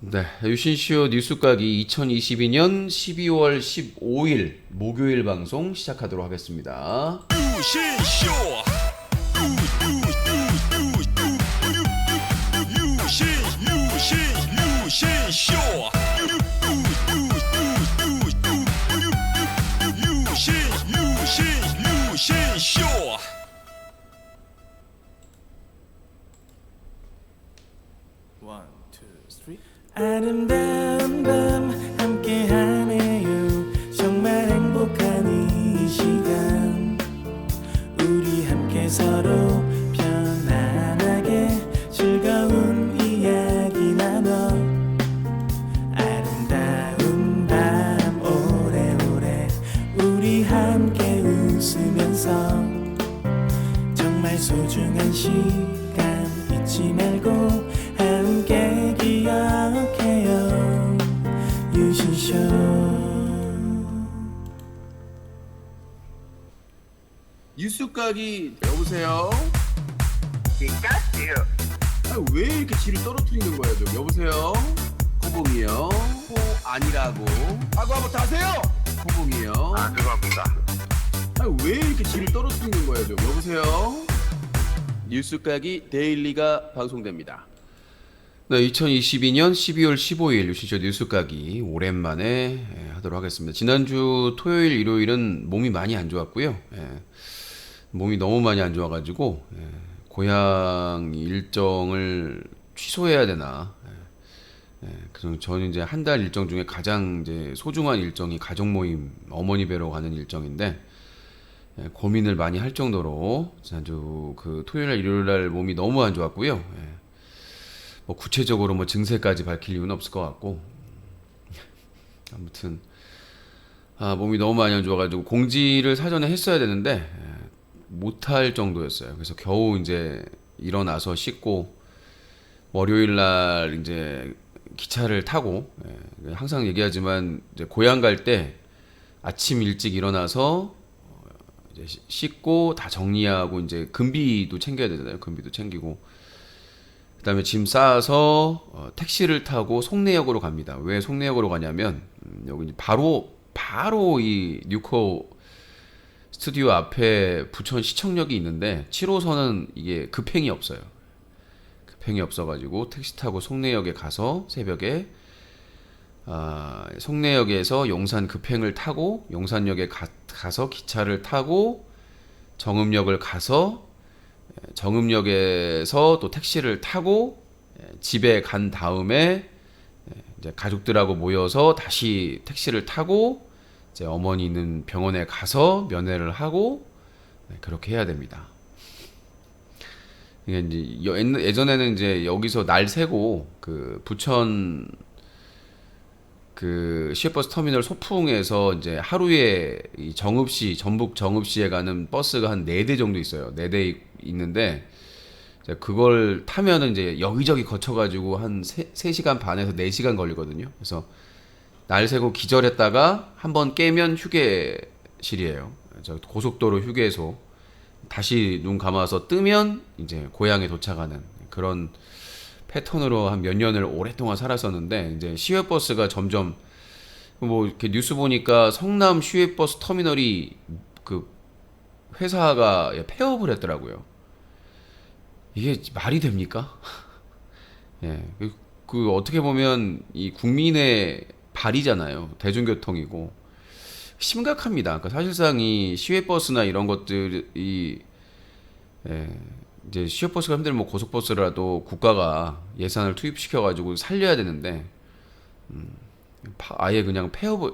네, 유신쇼 뉴스각이 2022년 12월 15일 목요일 방송 시작하도록 하겠습니다. 유신쇼 유신쇼 유신쇼 One, two, three. 아름다운 밤 함께하네요. 정말 행복한 이 시간 우리 함께 서로 편안하게 즐거운 이야기 나눠 아름다운 밤 오래오래 우리 함께 웃으면서 정말 소중한 시간 잊지 말고 함께 기억해요. 유신쇼. 뉴스각이 여보세요? 피카츄. 왜 이렇게 질을 떨어뜨리는 거야 좀 여보세요? 코봉이요? 코 아니라고 하고 한번 다세요! 코봉이요? 아, 죄송합니다. 왜 이렇게 질을 떨어뜨리는 거야 좀 여보세요? 뉴스각이 데일리가 방송됩니다. 네, 2022년 12월 15일 유신쇼 뉴스각이 오랜만에 하도록 하겠습니다. 지난주 토요일, 일요일은 몸이 많이 안 좋았고요. 몸이 너무 많이 안 좋아가지고 고향 일정을 취소해야 되나. 그래서 저는 이제 한 달 일정 중에 가장 이제 소중한 일정이 가족 모임 어머니 뵈러 가는 일정인데 고민을 많이 할 정도로 지난주 그 토요일, 일요일 날 몸이 너무 안 좋았고요. 뭐 구체적으로 뭐 증세까지 밝힐 이유는 없을 것 같고 아무튼 몸이 너무 많이 안 좋아가지고 공지를 사전에 했어야 되는데 못할 정도였어요. 그래서 겨우 이제 일어나서 씻고 월요일 날 이제 기차를 타고 항상 얘기하지만 이제 고향 갈 때 아침 일찍 일어나서 이제 씻고 다 정리하고 이제 금비도 챙겨야 되잖아요. 금비도 챙기고 그다음에 짐 싸서 택시를 타고 송내역으로 갑니다. 왜 송내역으로 가냐면 여기 바로 이 뉴코 스튜디오 앞에 부천 시청역이 있는데 7호선은 이게 급행이 없어요. 급행이 없어가지고 택시 타고 송내역에 가서 새벽에 송내역에서 용산 급행을 타고 용산역에 가서 기차를 타고 정읍역을 가서 정읍역에서 또 택시를 타고 집에 간 다음에 이제 가족들하고 모여서 다시 택시를 타고 이제 어머니 있는 병원에 가서 면회를 하고 그렇게 해야 됩니다. 이게 이제 예전에는 이제 여기서 날 새고 그 부천 그 시외버스 터미널 소풍에서 이제 하루에 이 정읍시 전북 정읍시에 가는 버스가 한 4대 정도 있어요. 4대 있는데 이제 그걸 타면은 이제 여기저기 거쳐가지고 한 3시간 반에서 4시간 걸리거든요. 그래서 날 새고 기절했다가 한번 깨면 휴게실이에요. 저 고속도로 휴게소 다시 눈 감아서 뜨면 이제 고향에 도착하는 그런 패턴으로 한 몇 년을 오랫동안 살았었는데 이제 시외버스가 점점 뭐 이렇게 뉴스 보니까 성남 시외버스 터미널이 그 회사가 폐업을 했더라고요. 이게 말이 됩니까? 예, 그 어떻게 보면 이 국민의 발이잖아요. 대중교통이고 심각합니다. 그러니까 사실상 이 시외버스나 이런 것들이 이제 시외버스가 힘들면 뭐 고속버스라도 국가가 예산을 투입시켜가지고 살려야 되는데 아예 그냥 폐업을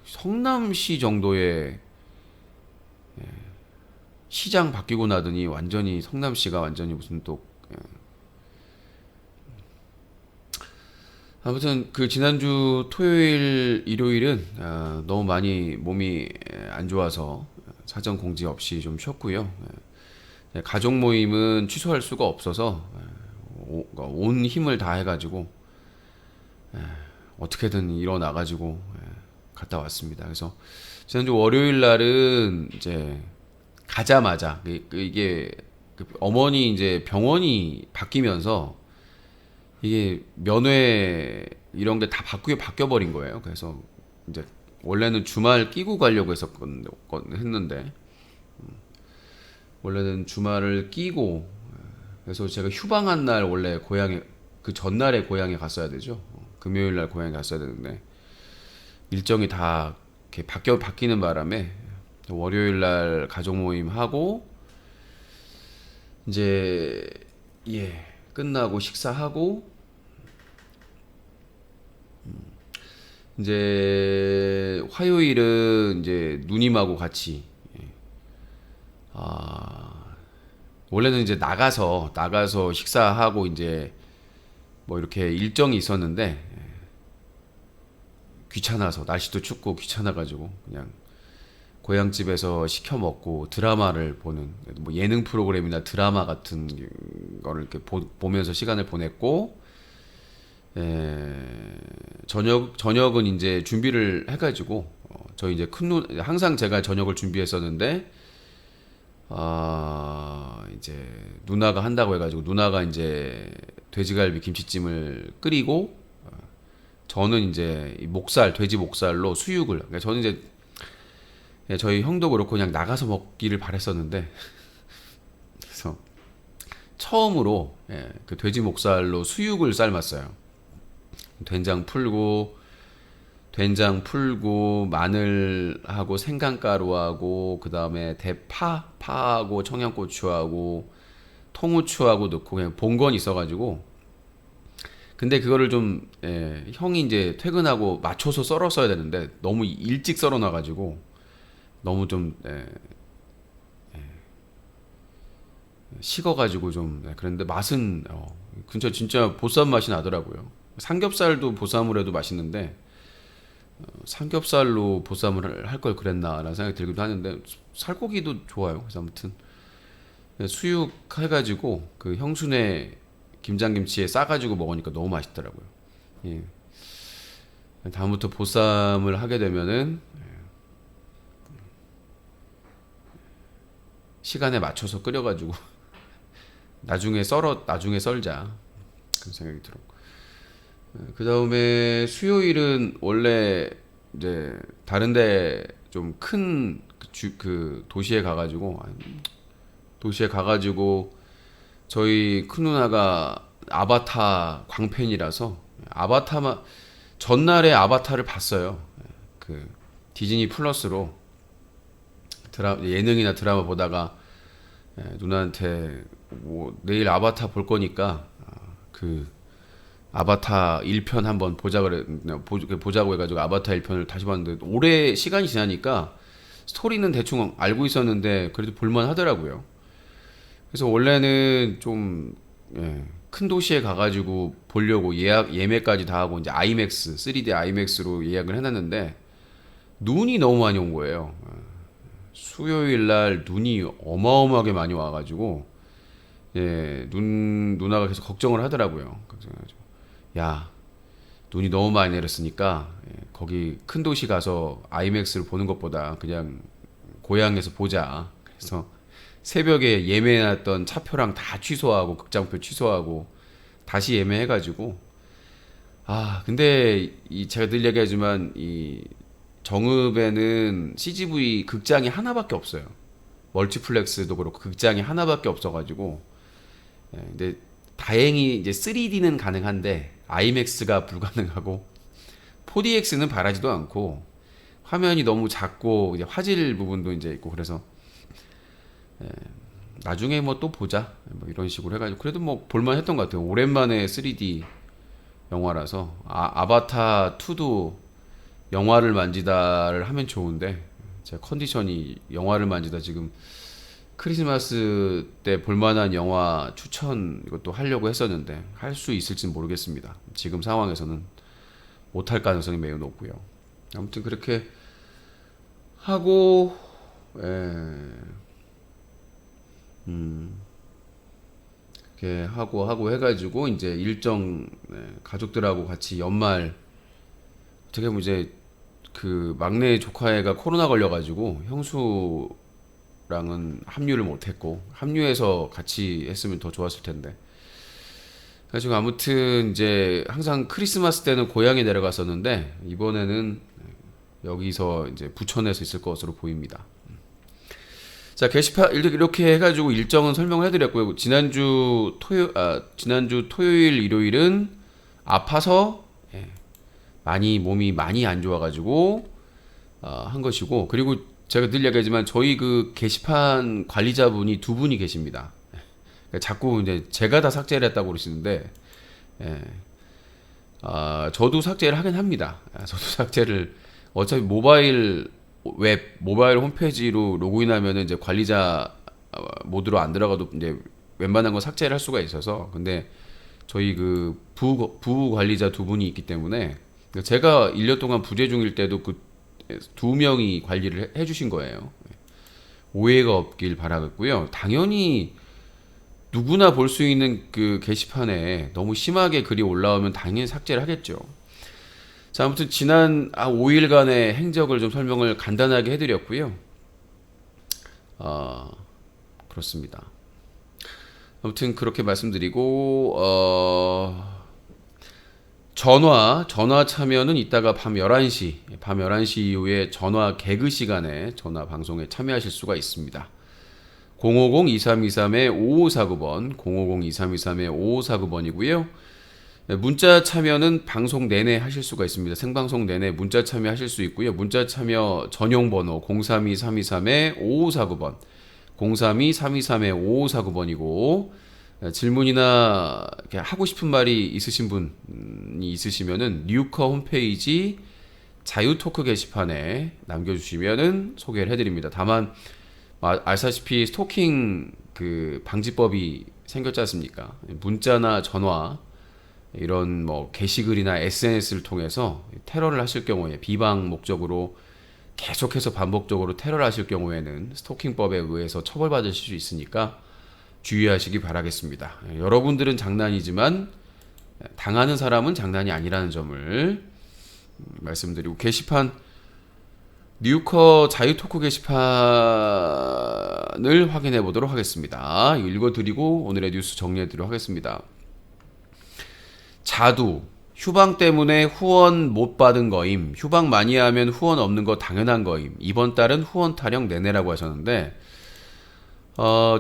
성남시 정도의 시장 바뀌고 나더니 완전히 성남시가 완전히 무슨 또 아무튼 그 지난주 토요일 일요일은 너무 많이 몸이 안 좋아서 사전 공지 없이 좀 쉬었고요. 가족 모임은 취소할 수가 없어서 온 힘을 다 해가지고 어떻게든 일어나가지고 갔다 왔습니다. 그래서 지난주 월요일 날은 이제 가자마자 이게 어머니 이제 병원이 바뀌면서 이게 면회 이런 게 다 바뀌어 버린 거예요. 그래서 이제 원래는 주말 끼고 가려고 했는데 원래는 주말을 끼고 그래서 제가 휴방한 날 원래 고향에 그 전날에 고향에 갔어야 되죠. 금요일 날 고향에 갔어야 되는데 일정이 다 이렇게 바뀌는 바람에 월요일 날 가족 모임 하고 이제 끝나고 식사하고 이제 화요일은 이제 누님하고 같이 원래는 이제 나가서 식사하고 이제 뭐 이렇게 일정이 있었는데 귀찮아서 날씨도 춥고 귀찮아가지고 그냥 고향집에서 시켜 먹고 드라마를 보는 뭐 예능 프로그램이나 드라마 같은 거를 이렇게 보면서 시간을 보냈고 저녁은 이제 준비를 해가지고 저희 이제 항상 제가 저녁을 준비했었는데 이제 누나가 한다고 해가지고 누나가 이제 돼지갈비 김치찜을 끓이고 저는 이제 돼지 목살로 수육을 그러니까 저는 이제 저희 형도 그렇고 그냥 나가서 먹기를 바랬었는데 그래서 처음으로 그 돼지 목살로 수육을 삶았어요. 된장 풀고 마늘하고 생강가루하고 그 다음에 파하고 청양고추하고 통후추하고 넣고 그냥 본건 있어가지고 근데 그거를 좀 형이 이제 퇴근하고 맞춰서 썰었어야 되는데 너무 일찍 썰어놔가지고 너무 좀 식어가지고 좀 그랬는데 맛은 근처 진짜 보쌈 맛이 나더라고요. 삼겹살도 보쌈으로 해도 맛있는데 삼겹살로 보쌈을 할 걸 그랬나라는 생각이 들기도 하는데 살코기도 좋아요. 그래서 아무튼 수육 해가지고 그 형순의 김장김치에 싸가지고 먹으니까 너무 맛있더라고요. 예. 다음부터 보쌈을 하게 되면은 시간에 맞춰서 끓여가지고 나중에 썰자 그런 생각이 들어. 그 다음에 수요일은 원래 이제 다른데 좀 큰 그 도시에 가가지고 저희 큰 누나가 아바타 광팬이라서 전날에 아바타를 봤어요. 그 디즈니 플러스로 예능이나 드라마 보다가 누나한테 뭐 내일 아바타 볼 거니까 그 아바타 1편 한번 보자고 해가지고 아바타 1편을 다시 봤는데 오래 시간이 지나니까 스토리는 대충 알고 있었는데 그래도 볼만 하더라고요. 그래서 원래는 좀 큰 도시에 가가지고 보려고 예매까지 다 하고 이제 아이맥스 3D 아이맥스로 예약을 해놨는데 눈이 너무 많이 온 거예요. 수요일 날 눈이 어마어마하게 많이 와가지고 누나가 계속 걱정을 하더라고요. 걱정해가지고 야 눈이 너무 많이 내렸으니까 거기 큰 도시 가서 아이맥스를 보는 것보다 그냥 고향에서 보자. 그래서 새벽에 예매해놨던 차표랑 다 취소하고 극장표 취소하고 다시 예매해가지고 근데 제가 늘 얘기하지만 이 정읍에는 CGV 극장이 하나밖에 없어요. 멀티플렉스도 그렇고 극장이 하나밖에 없어가지고 근데 다행히 이제 3D는 가능한데 아이맥스가 불가능하고 4DX는 바라지도 않고 화면이 너무 작고 이제 화질 부분도 이제 있고 그래서 나중에 뭐 또 보자 뭐 이런 식으로 해가지고 그래도 뭐 볼만했던 것 같아요. 오랜만에 3D 영화라서 아바타 2도 영화를 만지다를 하면 좋은데 제가 컨디션이 영화를 만지다 지금 크리스마스 때 볼만한 영화 추천 이것도 하려고 했었는데 할 수 있을지는 모르겠습니다. 지금 상황에서는 못할 가능성이 매우 높고요. 아무튼 그렇게 하고 이렇게 하고 해가지고 이제 일정 가족들하고 같이 연말 어떻게 보면 이제 그 막내 조카애가 코로나 걸려가지고 형수랑은 합류를 못했고 합류해서 같이 했으면 더 좋았을 텐데 그래가지고 아무튼 이제 항상 크리스마스 때는 고향에 내려갔었는데 이번에는 여기서 이제 부천에서 있을 것으로 보입니다. 자, 게시판 이렇게 해가지고 일정은 설명을 해드렸고요. 지난주 토요일, 일요일은 아파서 몸이 많이 안 좋아가지고 한 것이고, 그리고 제가 늘 얘기하지만 저희 그 게시판 관리자분이 두 분이 계십니다. 자꾸 이제 제가 다 삭제를 했다고 그러시는데, 저도 삭제를 하긴 합니다. 저도 삭제를 어차피 모바일 홈페이지로 로그인하면은 이제 관리자 모드로 안 들어가도 이제 웬만한 거 삭제를 할 수가 있어서. 근데 저희 그 부부 관리자 두 분이 있기 때문에 제가 1년 동안 부재 중일 때도 그 두 명이 관리를 해주신 거예요. 오해가 없길 바라겠고요. 당연히 누구나 볼 수 있는 그 게시판에 너무 심하게 글이 올라오면 당연히 삭제를 하겠죠. 자, 아무튼 지난 5일간의 행적을 좀 설명을 간단하게 해드렸고요. 그렇습니다. 아무튼 그렇게 말씀드리고, 전화 참여는 이따가 밤 11시 이후에 전화 개그 시간에 전화 방송에 참여하실 수가 있습니다. 050-2323-5549번, 050-2323-5549번이고요. 문자 참여는 방송 내내 하실 수가 있습니다. 생방송 내내 문자 참여하실 수 있고요. 문자 참여 전용 번호 032-323-5549번, 032-323-5549번이고, 질문이나 하고 싶은 말이 있으신 분이 있으시면은 뉴커 홈페이지 자유토크 게시판에 남겨주시면은 소개를 해드립니다. 다만 아시다시피 스토킹 그 방지법이 생겼지 않습니까? 문자나 전화 이런 뭐 게시글이나 SNS를 통해서 테러를 하실 경우에, 비방 목적으로 계속해서 반복적으로 테러를 하실 경우에는 스토킹법에 의해서 처벌받으실 수 있으니까 주의하시기 바라겠습니다. 여러분들은 장난이지만 당하는 사람은 장난이 아니라는 점을 말씀드리고, 게시판 뉴커 자유토크 게시판을 확인해 보도록 하겠습니다. 읽어드리고 오늘의 뉴스 정리해 드리도록 하겠습니다. 자두, 휴방 때문에 후원 못 받은 거임. 휴방 많이 하면 후원 없는 거 당연한 거임. 이번 달은 후원 타령 내내라고 하셨는데,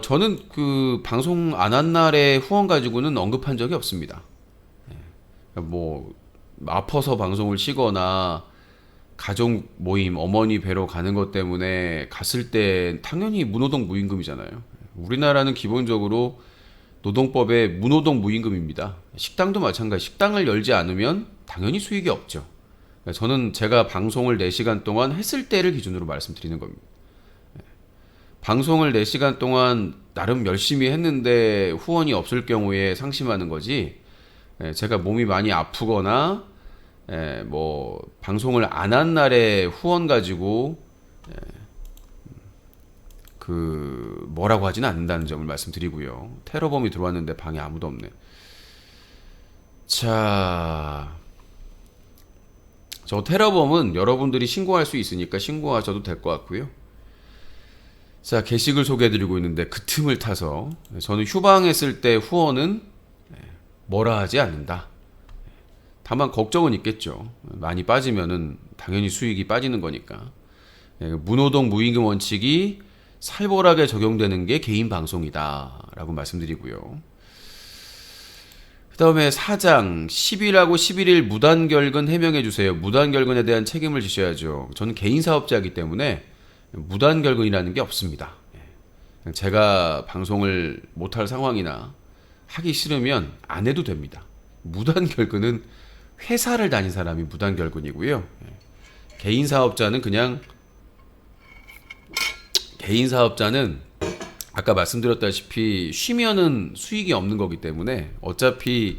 저는 그 방송 안 한 날에 후원 가지고는 언급한 적이 없습니다. 뭐 아파서 방송을 쉬거나 가족 모임, 어머니 뵈러 가는 것 때문에 갔을 때 당연히 무노동 무임금이잖아요. 우리나라는 기본적으로 노동법에 무노동 무임금입니다. 식당도 마찬가지. 식당을 열지 않으면 당연히 수익이 없죠. 저는 제가 방송을 4시간 동안 했을 때를 기준으로 말씀드리는 겁니다. 방송을 4시간 동안 나름 열심히 했는데 후원이 없을 경우에 상심하는 거지, 제가 몸이 많이 아프거나 뭐 방송을 안 한 날에 후원 가지고 그 뭐라고 하지는 않는다는 점을 말씀드리고요. 테러범이 들어왔는데 방에 아무도 없네. 자, 저 테러범은 여러분들이 신고할 수 있으니까 신고하셔도 될 것 같고요. 자, 게시글 소개해드리고 있는데 그 틈을 타서 저는 휴방했을 때 후원은 뭐라 하지 않는다. 다만 걱정은 있겠죠. 많이 빠지면은 당연히 수익이 빠지는 거니까. 무노동 무임금 원칙이 살벌하게 적용되는 게 개인 방송이다 라고 말씀드리고요. 그 다음에 4장 10일하고 11일 무단결근 해명해 주세요. 무단결근에 대한 책임을 지셔야죠. 저는 개인 사업자이기 때문에 무단결근이라는 게 없습니다. 제가 방송을 못할 상황이나 하기 싫으면 안 해도 됩니다. 무단결근은 회사를 다닌 사람이 무단결근이고요. 개인 사업자는 아까 말씀드렸다시피 쉬면은 수익이 없는 거기 때문에 어차피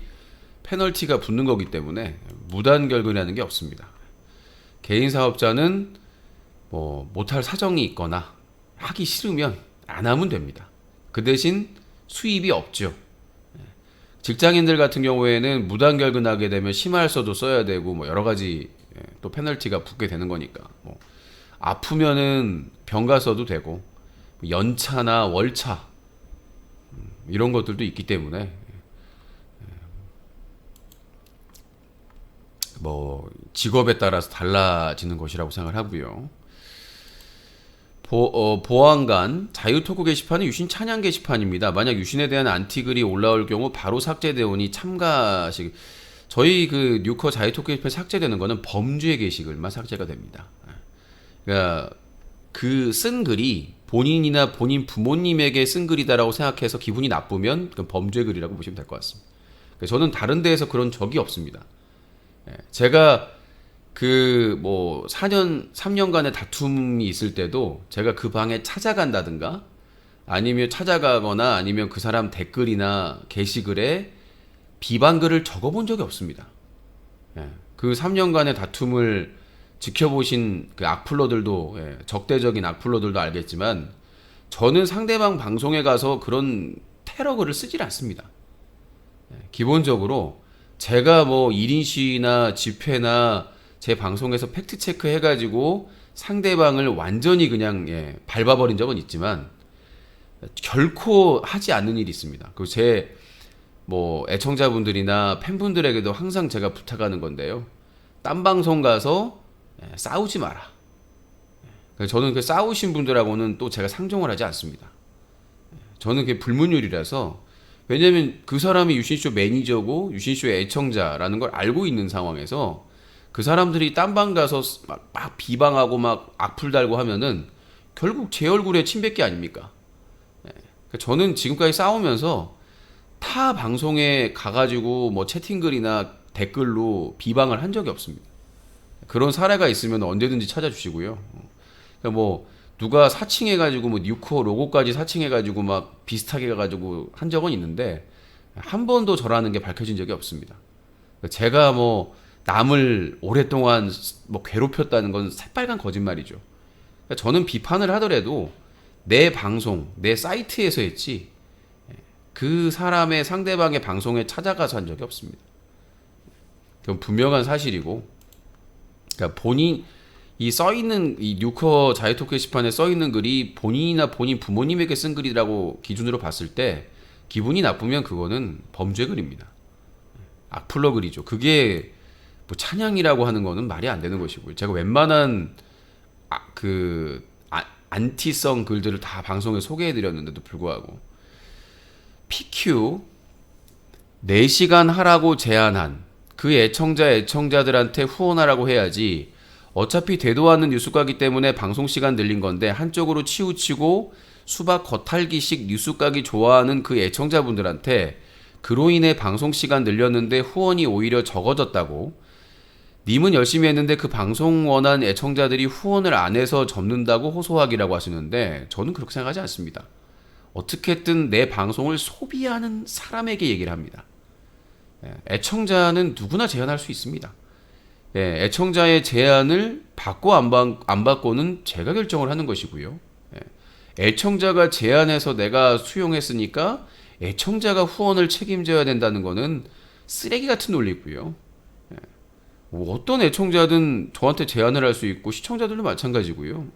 페널티가 붙는 거기 때문에 무단결근이라는 게 없습니다. 개인 사업자는 뭐 못할 사정이 있거나 하기 싫으면 안 하면 됩니다. 그 대신 수입이 없죠. 직장인들 같은 경우에는 무단결근하게 되면 심할서도 써야 되고 뭐 여러 가지 또 페널티가 붙게 되는 거니까, 뭐 아프면은 병가 써도 되고 연차나 월차 이런 것들도 있기 때문에 뭐 직업에 따라서 달라지는 것이라고 생각하고요. 보안관 자유 토크 게시판은 유신 찬양 게시판입니다. 만약 유신에 대한 안티글이 올라올 경우 바로 삭제되오니 참가식. 저희 그 뉴커 자유 토크 게시판 삭제되는 거는 범죄 게시글만 삭제가 됩니다. 그러니까 그 쓴 글이 본인이나 본인 부모님에게 쓴 글이다라고 생각해서 기분이 나쁘면 그건 범죄 글이라고 보시면 될 것 같습니다. 저는 다른 데에서 그런 적이 없습니다. 제가 그 뭐 3년간의 다툼이 있을 때도 제가 그 방에 찾아간다든가 아니면 찾아가거나 아니면 그 사람 댓글이나 게시글에 비방글을 적어본 적이 없습니다. 그 3년간의 다툼을 지켜보신 그 악플러들도 적대적인 악플러들도 알겠지만 저는 상대방 방송에 가서 그런 테러글을 쓰질 않습니다. 기본적으로 제가 뭐 1인 시위나 집회나 제 방송에서 팩트체크 해가지고 상대방을 완전히 그냥 밟아버린 적은 있지만 결코 하지 않는 일이 있습니다. 그리고 제 뭐 애청자분들이나 팬분들에게도 항상 제가 부탁하는 건데요. 딴 방송 가서 싸우지 마라. 저는 그 싸우신 분들하고는 또 제가 상종을 하지 않습니다. 저는 그게 불문율이라서 왜냐면 그 사람이 유신쇼 매니저고 유신쇼의 애청자라는 걸 알고 있는 상황에서 그 사람들이 딴 방 가서 막 비방하고 막 악플 달고 하면은 결국 제 얼굴에 침 뱉기 아닙니까? 저는 지금까지 싸우면서 타 방송에 가가지고 뭐 채팅글이나 댓글로 비방을 한 적이 없습니다. 그런 사례가 있으면 언제든지 찾아주시고요. 그러니까 뭐 누가 사칭해가지고 뭐 뉴코 로고까지 사칭해가지고 막 비슷하게 가가지고 한 적은 있는데 한 번도 저라는 게 밝혀진 적이 없습니다. 제가 뭐 남을 오랫동안 뭐 괴롭혔다는 건 새빨간 거짓말이죠. 저는 비판을 하더라도 내 방송, 내 사이트에서 했지 그 사람의 상대방의 방송에 찾아가서 한 적이 없습니다. 그건 분명한 사실이고, 그러니까 본인 이 써있는 이 뉴커 자유토크 게시판에 써있는 글이 본인이나 본인 부모님에게 쓴 글이라고 기준으로 봤을 때 기분이 나쁘면 그거는 범죄 글입니다. 악플러 글이죠. 그게 뭐 찬양이라고 하는 거는 말이 안 되는 것이고요. 제가 웬만한 안티성 글들을 다 방송에 소개해드렸는데도 불구하고 PQ 4시간 하라고 제안한 그 애청자들한테 후원하라고 해야지 어차피 되도 않는 뉴스가기 때문에 방송 시간 늘린 건데 한쪽으로 치우치고 수박 겉핥기식 뉴스가기 좋아하는 그 애청자분들한테 그로 인해 방송 시간 늘렸는데 후원이 오히려 적어졌다고 님은 열심히 했는데 그 방송 원한 애청자들이 후원을 안 해서 접는다고 호소하기라고 하시는데 저는 그렇게 생각하지 않습니다. 어떻게든 내 방송을 소비하는 사람에게 얘기를 합니다. 애청자는 누구나 제안할 수 있습니다. 애청자의 제안을 받고 안 받고는 제가 결정을 하는 것이고요. 애청자가 제안해서 내가 수용했으니까 애청자가 후원을 책임져야 된다는 거는 쓰레기 같은 논리고요. 뭐 어떤 애청자든 저한테 제안을 할 수 있고 시청자들도 마찬가지고요.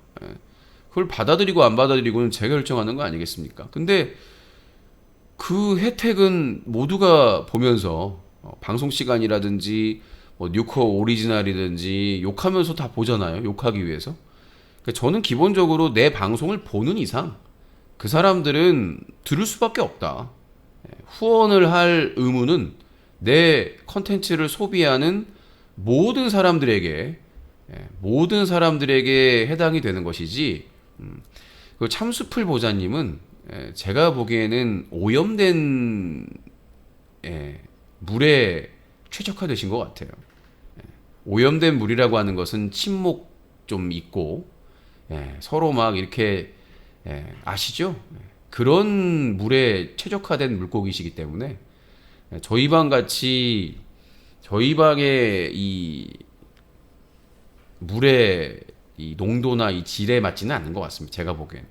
그걸 받아들이고 안 받아들이고는 제가 결정하는 거 아니겠습니까? 근데 그 혜택은 모두가 보면서 방송 시간이라든지 뭐 뉴커 오리지널이든지 욕하면서 다 보잖아요. 욕하기 위해서. 그러니까 저는 기본적으로 내 방송을 보는 이상 그 사람들은 들을 수밖에 없다. 후원을 할 의무는 내 컨텐츠를 소비하는 모든 사람들에게 해당이 되는 것이지. 그 참수풀 보자님은 제가 보기에는 오염된 물에 최적화되신 것 같아요. 오염된 물이라고 하는 것은 침묵 좀 있고 서로 막 이렇게 아시죠? 그런 물에 최적화된 물고기시기 때문에 저희 방의 이 물의 이 농도나 이 질에 맞지는 않는 것 같습니다. 제가 보기엔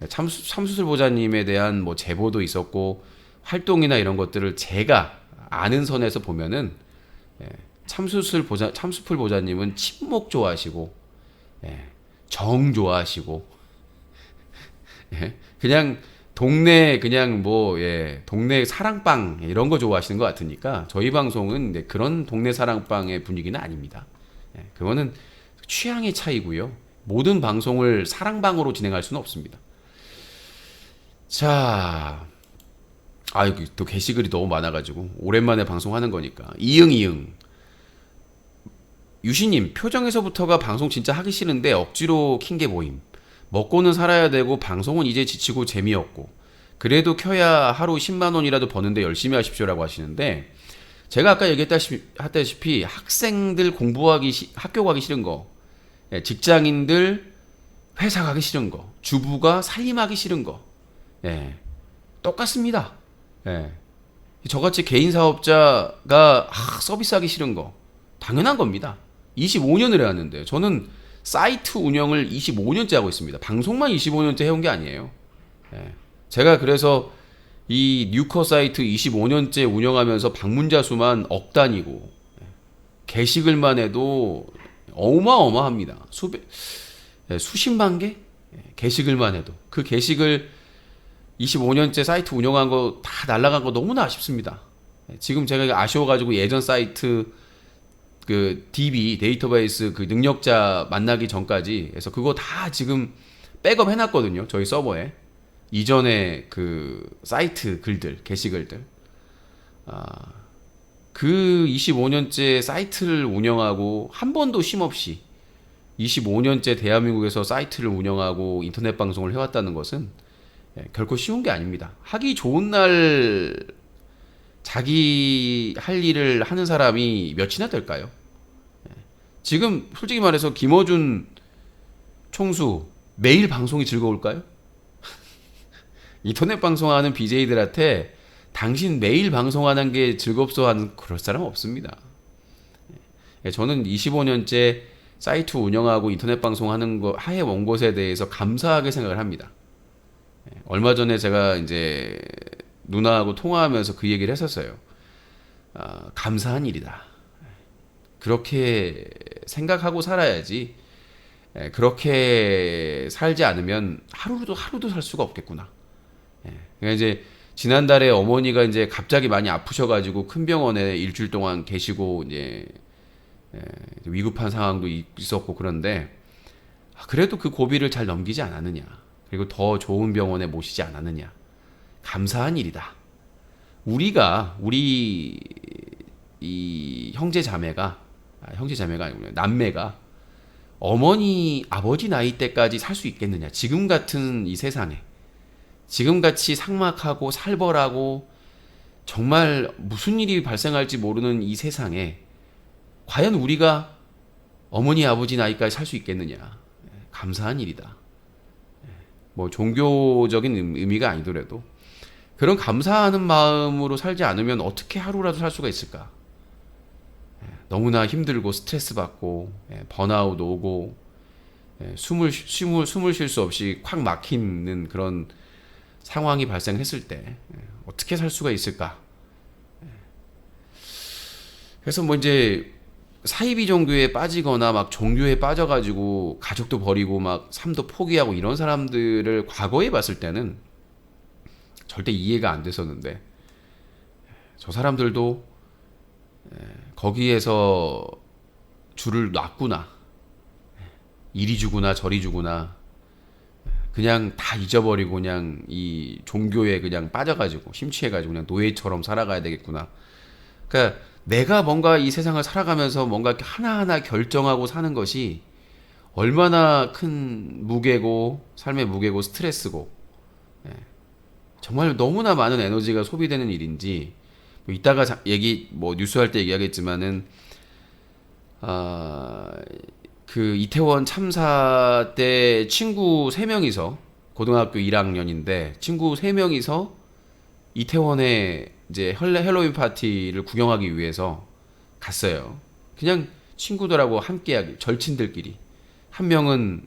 참수술 보자님에 대한 뭐 제보도 있었고 활동이나 이런 것들을 제가 아는 선에서 보면은 참수풀 보자님은 친목 좋아하시고 정 좋아하시고 그냥 동네 그냥 동네 사랑방 이런 거 좋아하시는 것 같으니까 저희 방송은 그런 동네 사랑방의 분위기는 아닙니다. 그거는 취향의 차이고요. 모든 방송을 사랑방으로 진행할 수는 없습니다. 자, 또 게시글이 너무 많아가지고 오랜만에 방송하는 거니까 이응 유시님 표정에서부터가 방송 진짜 하기 싫은데 억지로 킨 게 뭐임. 먹고는 살아야 되고 방송은 이제 지치고 재미없고 그래도 켜야 하루 10만 원이라도 버는데 열심히 하십시오라고 하시는데 제가 아까 얘기했다시피 학생들 학교 가기 싫은 거, 직장인들 회사 가기 싫은 거, 주부가 살림하기 싫은 거, 똑같습니다. 저같이 개인 사업자가 서비스하기 싫은 거 당연한 겁니다. 25년을 해왔는데 저는 사이트 운영을 25년째 하고 있습니다. 방송만 25년째 해온 게 아니에요. 제가 그래서 이 뉴커 사이트 25년째 운영하면서 방문자 수만 억 단위고 게시글만 해도 어마어마합니다. 수십만 개? 게시글만 해도 그 게시글 25년째 사이트 운영한 거 다 날라간 거 너무나 아쉽습니다. 지금 제가 아쉬워가지고 예전 사이트 그 DB 데이터베이스 그 능력자 만나기 전까지 해서 그거 다 지금 백업 해놨거든요. 저희 서버에 이전에 그 사이트 글들 게시글들 그 25년째 사이트를 운영하고 한 번도 쉼 없이 25년째 대한민국에서 사이트를 운영하고 인터넷 방송을 해왔다는 것은 결코 쉬운 게 아닙니다. 하기 좋은 날 자기 할 일을 하는 사람이 몇이나 될까요? 지금 솔직히 말해서 김어준 총수 매일 방송이 즐거울까요? 인터넷 방송하는 BJ들한테 당신 매일 방송하는 게 즐겁소 하는 그럴 사람 없습니다. 저는 25년째 사이트 운영하고 인터넷 방송하는 거 해온 것에 대해서 감사하게 생각을 합니다. 얼마 전에 제가 이제 누나하고 통화하면서 그 얘기를 했었어요. 감사한 일이다. 그렇게 생각하고 살아야지. 그렇게 살지 않으면 하루도 살 수가 없겠구나. 그러니까 이제 지난달에 어머니가 이제 갑자기 많이 아프셔가지고 큰 병원에 일주일 동안 계시고 이제 위급한 상황도 있었고 그런데 그래도 그 고비를 잘 넘기지 않았느냐. 그리고 더 좋은 병원에 모시지 않았느냐. 감사한 일이다. 우리 이 형제 자매가 아니군요. 남매가 어머니 아버지 나이 때까지 살 수 있겠느냐. 지금 같은 이 세상에 지금같이 삭막하고 살벌하고 정말 무슨 일이 발생할지 모르는 이 세상에 과연 우리가 어머니 아버지 나이까지 살 수 있겠느냐. 감사한 일이다. 뭐 종교적인 의미가 아니더라도 그런 감사하는 마음으로 살지 않으면 어떻게 하루라도 살 수가 있을까? 너무나 힘들고 스트레스 받고 번아웃 오고 숨을 쉴 수 없이 콱 막히는 그런 상황이 발생했을 때 어떻게 살 수가 있을까? 그래서 뭐 이제 사이비 종교에 빠지거나 막 종교에 빠져가지고 가족도 버리고 막 삶도 포기하고 이런 사람들을 과거에 봤을 때는 절대 이해가 안 됐었는데 저 사람들도 거기에서 줄을 놨구나. 이리 주구나 저리 주구나. 그냥 다 잊어버리고 그냥 이 종교에 그냥 빠져가지고 심취해가지고 그냥 노예처럼 살아가야 되겠구나. 그러니까 내가 뭔가 이 세상을 살아가면서 뭔가 이렇게 하나하나 결정하고 사는 것이 얼마나 큰 무게고 삶의 무게고 스트레스고 정말 너무나 많은 에너지가 소비되는 일인지 뭐 이따가 뉴스할 때 얘기하겠지만은 그 이태원 참사 때 친구 3명이서 고등학교 1학년인데 친구 3명이서 이태원에 이제 헬로윈 파티를 구경하기 위해서 갔어요. 그냥 친구들하고 함께하기 절친들끼리. 한 명은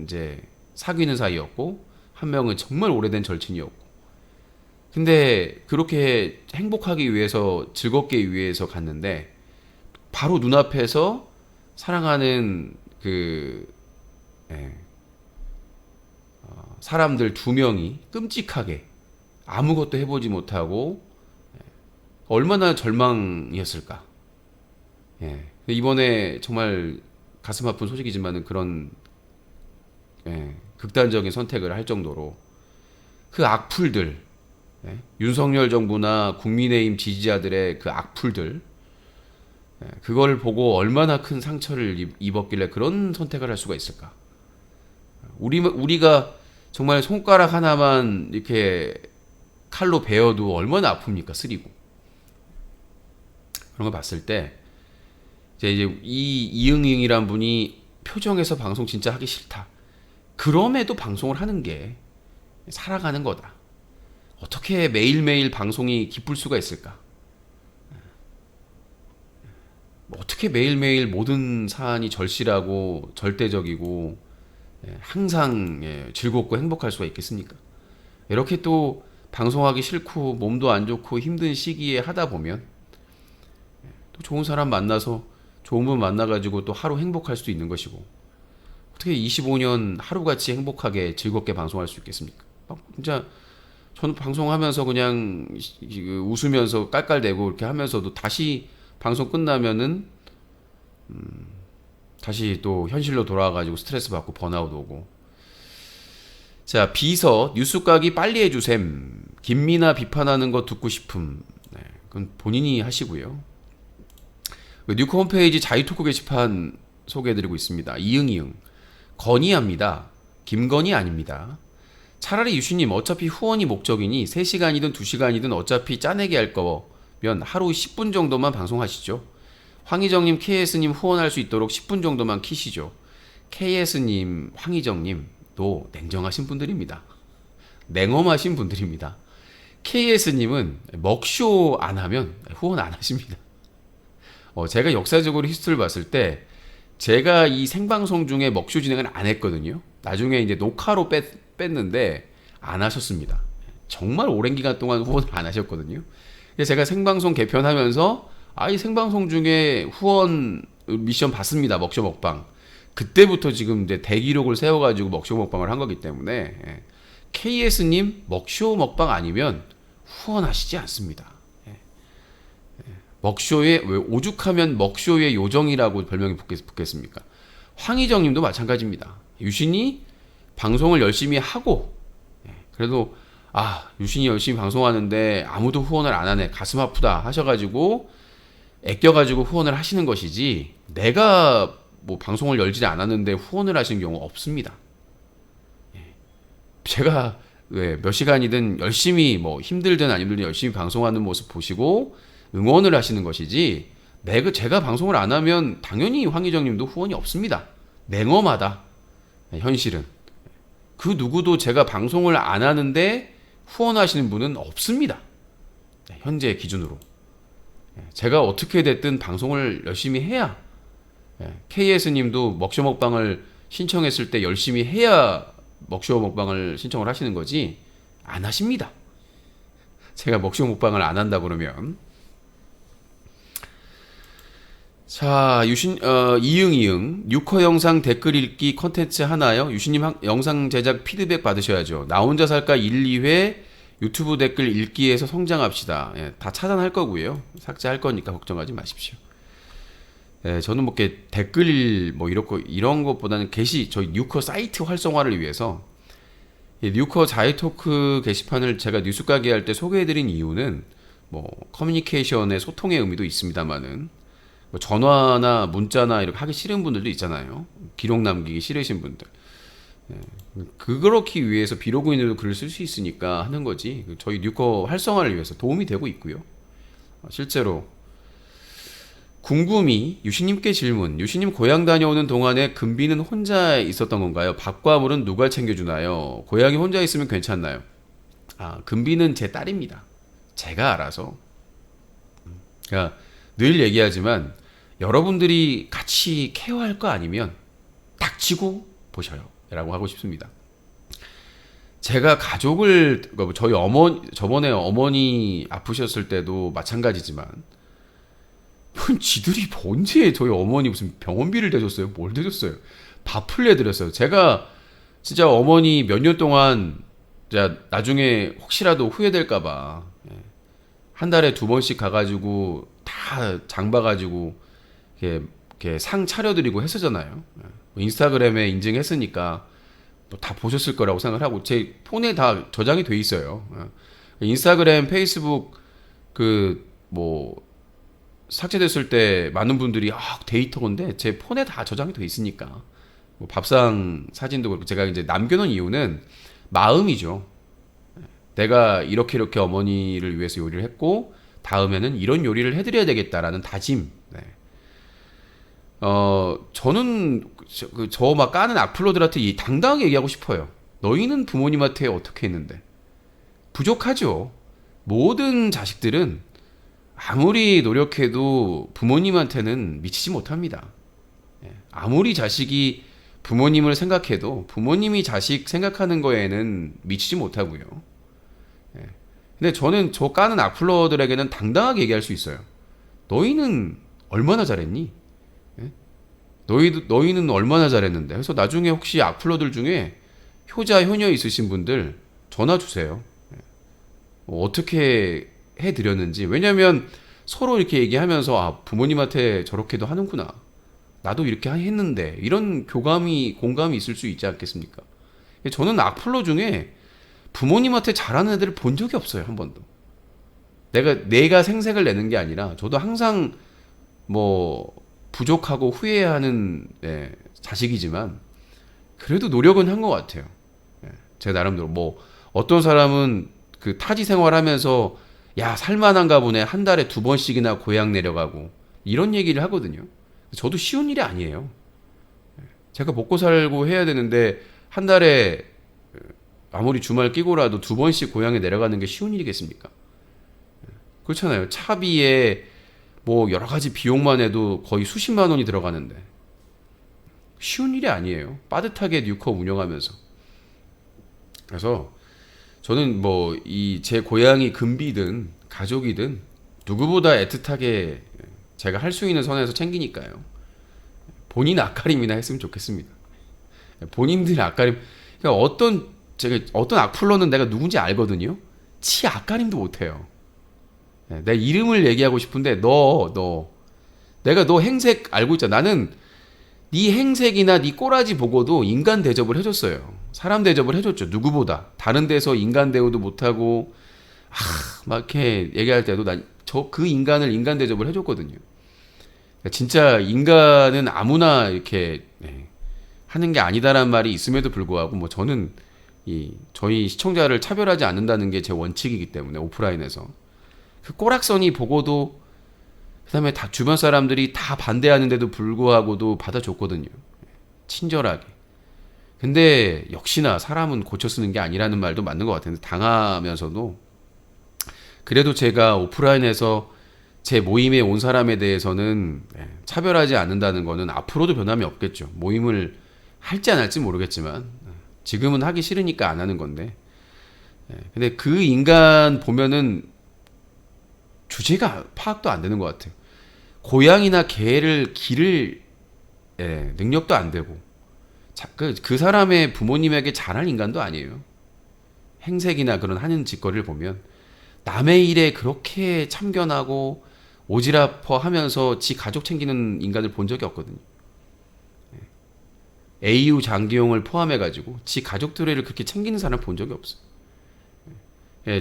이제 사귀는 사이였고 한 명은 정말 오래된 절친이었고. 근데 그렇게 행복하기 위해서 즐겁기 위해서 갔는데 바로 눈앞에서 사랑하는 사람들 2명이 끔찍하게 아무것도 해보지 못하고 얼마나 절망이었을까. 예. 이번에 정말 가슴 아픈 소식이지만은 그런 극단적인 선택을 할 정도로 그 악플들, 윤석열 정부나 국민의힘 지지자들의 그 악플들, 그걸 보고 얼마나 큰 상처를 입었길래 그런 선택을 할 수가 있을까? 우리가 정말 손가락 하나만 이렇게 칼로 베어도 얼마나 아픕니까? 쓰리고. 그런 걸 봤을 때 이제 이 이응이응이란 분이 표정에서 방송 진짜 하기 싫다. 그럼에도 방송을 하는 게 살아가는 거다. 어떻게 매일매일 방송이 기쁠 수가 있을까? 어떻게 매일매일 모든 사안이 절실하고 절대적이고 항상 즐겁고 행복할 수가 있겠습니까? 이렇게 또 방송하기 싫고 몸도 안 좋고 힘든 시기에 하다 보면 또 좋은 사람 만나서 좋은 분 만나가지고 또 하루 행복할 수도 있는 것이고, 어떻게 25년 하루같이 행복하게 즐겁게 방송할 수 있겠습니까? 진짜 저는 방송하면서 그냥 웃으면서 깔깔대고 이렇게 하면서도 다시 방송 끝나면은 다시 또 현실로 돌아와가지고 스트레스 받고 번아웃 오고. 자, 비서 뉴스 까기 빨리 해주셈. 김미나 비판하는 거 듣고 싶음. 그건 본인이 하시고요. 뉴코 홈페이지 자유토크 게시판 소개해드리고 있습니다. 이응이응. 건의합니다. 김건희 아닙니다. 차라리 유신님 어차피 후원이 목적이니 3시간이든 2시간이든 어차피 짜내게 할 거면 하루 10분 정도만 방송하시죠. 황희정님, KS님 후원할 수 있도록 10분 정도만 키시죠. KS님, 황희정님도 냉정하신 분들입니다. 냉엄하신 분들입니다. KS님은 먹쇼 안 하면 후원 안 하십니다. 제가 역사적으로 히스토리를 봤을 때 제가 이 생방송 중에 먹쇼 진행을 안 했거든요. 나중에 이제 녹화로 뺐는데 안 하셨습니다. 정말 오랜 기간 동안 후원을 안 하셨거든요. 그래서 제가 생방송 개편하면서 이 생방송 중에 후원 미션 받습니다. 먹쇼 먹방. 그때부터 지금 이제 대기록을 세워가지고 먹쇼 먹방을 한 거기 때문에 KS님 먹쇼 먹방 아니면 후원하시지 않습니다. 먹쇼의 왜 오죽하면 먹쇼의 요정이라고 별명이 붙겠습니까? 황희정님도 마찬가지입니다. 유신이 방송을 열심히 하고 그래도 유신이 열심히 방송하는데 아무도 후원을 안 하네, 가슴 아프다 하셔가지고 애껴가지고 후원을 하시는 것이지, 내가 뭐 방송을 열지 않았는데 후원을 하시는 경우 없습니다. 제가 몇 시간이든 열심히 뭐 힘들든 안 힘들든 열심히 방송하는 모습 보시고 응원을 하시는 것이지, 제가 방송을 안 하면 당연히 황희정님도 후원이 없습니다. 냉엄하다. 현실은. 그 누구도 제가 방송을 안 하는데 후원하시는 분은 없습니다. 현재 기준으로. 제가 어떻게 됐든 방송을 열심히 해야, KS님도 먹쇼 먹방을 신청했을 때 열심히 해야 먹쇼 먹방을 신청을 하시는 거지 안 하십니다. 제가 먹쇼 먹방을 안 한다 그러면. 자, 이응이응 뉴커 영상 댓글 읽기 컨텐츠 하나요? 유신님 영상 제작 피드백 받으셔야죠. 나 혼자 살까 1, 2회 유튜브 댓글 읽기에서 성장합시다. 다 차단할 거고요. 삭제할 거니까 걱정하지 마십시오. 저는 뭐 이렇게 댓글 뭐 이런 것보다는 저희 뉴커 사이트 활성화를 위해서 뉴커 자유토크 게시판을 제가 뉴스 까기 할 때 소개해드린 이유는 뭐 커뮤니케이션의 소통의 의미도 있습니다만은, 뭐 전화나 문자나 이렇게 하기 싫은 분들도 있잖아요. 기록 남기기 싫으신 분들. 그렇기 위해서 비로그인으로 글을 쓸 수 있으니까 하는 거지. 저희 뉴커 활성화를 위해서 도움이 되고 있고요. 실제로 궁금이 유신님께 질문. 유신님 고향 다녀오는 동안에 금비는 혼자 있었던 건가요? 밥과 물은 누가 챙겨주나요? 고향에 혼자 있으면 괜찮나요? 금비는 제 딸입니다. 제가 알아서. 그러니까 늘 얘기하지만 여러분들이 같이 케어할 거 아니면 닥치고 보셔요 라고 하고 싶습니다. 제가 가족을, 저희 저번에 어머니 아프셨을 때도 마찬가지지만 지들이 언제 저희 어머니 무슨 병원비를 대줬어요? 뭘 대줬어요? 밥을 내드렸어요. 제가 진짜 어머니 몇 년 동안 자, 나중에 혹시라도 후회될까봐 한 달에 2번씩 가가지고 다 장 봐가지고 이렇게 상 차려드리고 했었잖아요. 인스타그램에 인증했으니까 뭐다 보셨을 거라고 생각을 하고 제 폰에 다 저장이 돼 있어요. 인스타그램, 페이스북 그 뭐 삭제됐을 때 많은 분들이 데이터인데 제 폰에 다 저장이 돼 있으니까 뭐 밥상 사진도 그렇고 제가 이제 남겨놓은 이유는 마음이죠. 내가 이렇게 어머니를 위해서 요리를 했고 다음에는 이런 요리를 해드려야 되겠다라는 다짐. 네. 저는 저 막 까는 악플러들한테 당당하게 얘기하고 싶어요. 너희는 부모님한테 어떻게 했는데? 부족하죠. 모든 자식들은 아무리 노력해도 부모님한테는 미치지 못합니다. 아무리 자식이 부모님을 생각해도 부모님이 자식 생각하는 거에는 미치지 못하고요. 근데 저는 저 까는 악플러들에게는 당당하게 얘기할 수 있어요. 너희는 얼마나 잘했니? 너희는 얼마나 잘했는데. 그래서 나중에 혹시 악플러들 중에 효자, 효녀 있으신 분들 전화 주세요. 어떻게 해드렸는지. 왜냐면 서로 이렇게 얘기하면서 부모님한테 저렇게도 하는구나. 나도 이렇게 했는데. 이런 공감이 있을 수 있지 않겠습니까? 저는 악플러 중에 부모님한테 잘하는 애들을 본 적이 없어요. 한 번도. 내가 생색을 내는 게 아니라 저도 항상 뭐 부족하고 후회하는 자식이지만 그래도 노력은 한 것 같아요. 제 나름대로 뭐 어떤 사람은 그 타지 생활하면서 야 살만한가 보네 한 달에 2번씩이나 고향 내려가고 이런 얘기를 하거든요. 저도 쉬운 일이 아니에요. 제가 먹고 살고 해야 되는데 한 달에 아무리 주말 끼고라도 2번씩 고향에 내려가는 게 쉬운 일이겠습니까? 그렇잖아요. 차비에 뭐 여러 가지 비용만 해도 거의 수십만 원이 들어가는데 쉬운 일이 아니에요. 빠듯하게 뉴커 운영하면서. 그래서 저는 뭐 제 고향이 금비든 가족이든 누구보다 애틋하게 제가 할 수 있는 선에서 챙기니까요. 본인 앞가림이나 했으면 좋겠습니다. 본인들 앞가림. 그러니까 어떤 악플러는 내가 누군지 알거든요. 치 앞가림도 못해요. 내 이름을 얘기하고 싶은데 내가 너 행색 알고 있잖아. 나는 네 행색이나 네 꼬라지 보고도 인간 대접을 해줬어요. 사람 대접을 해줬죠. 누구보다. 다른 데서 인간 대우도 못하고 막 이렇게 얘기할 때도 그 인간을 인간 대접을 해줬거든요. 진짜 인간은 아무나 이렇게 하는 게 아니다라는 말이 있음에도 불구하고 뭐 저는 저희 시청자를 차별하지 않는다는 게 제 원칙이기 때문에 오프라인에서 그 꼬락서니 보고도 그다음에 다 주변 사람들이 다 반대하는데도 불구하고도 받아줬거든요. 친절하게. 근데 역시나 사람은 고쳐 쓰는 게 아니라는 말도 맞는 것 같은데 당하면서도 그래도 제가 오프라인에서 제 모임에 온 사람에 대해서는 차별하지 않는다는 거는 앞으로도 변함이 없겠죠. 모임을 할지 안 할지 모르겠지만 지금은 하기 싫으니까 안 하는 건데 근데 그 인간 보면은 주제가 파악도 안 되는 것 같아요. 고양이나 개를 기를 능력도 안 되고 그 사람의 부모님에게 잘할 인간도 아니에요. 행색이나 그런 하는 짓거리를 보면 남의 일에 그렇게 참견하고 오지랖퍼 하면서 지 가족 챙기는 인간을 본 적이 없거든요. AU 장기용을 포함해가지고 지 가족들을 그렇게 챙기는 사람을 본 적이 없어요.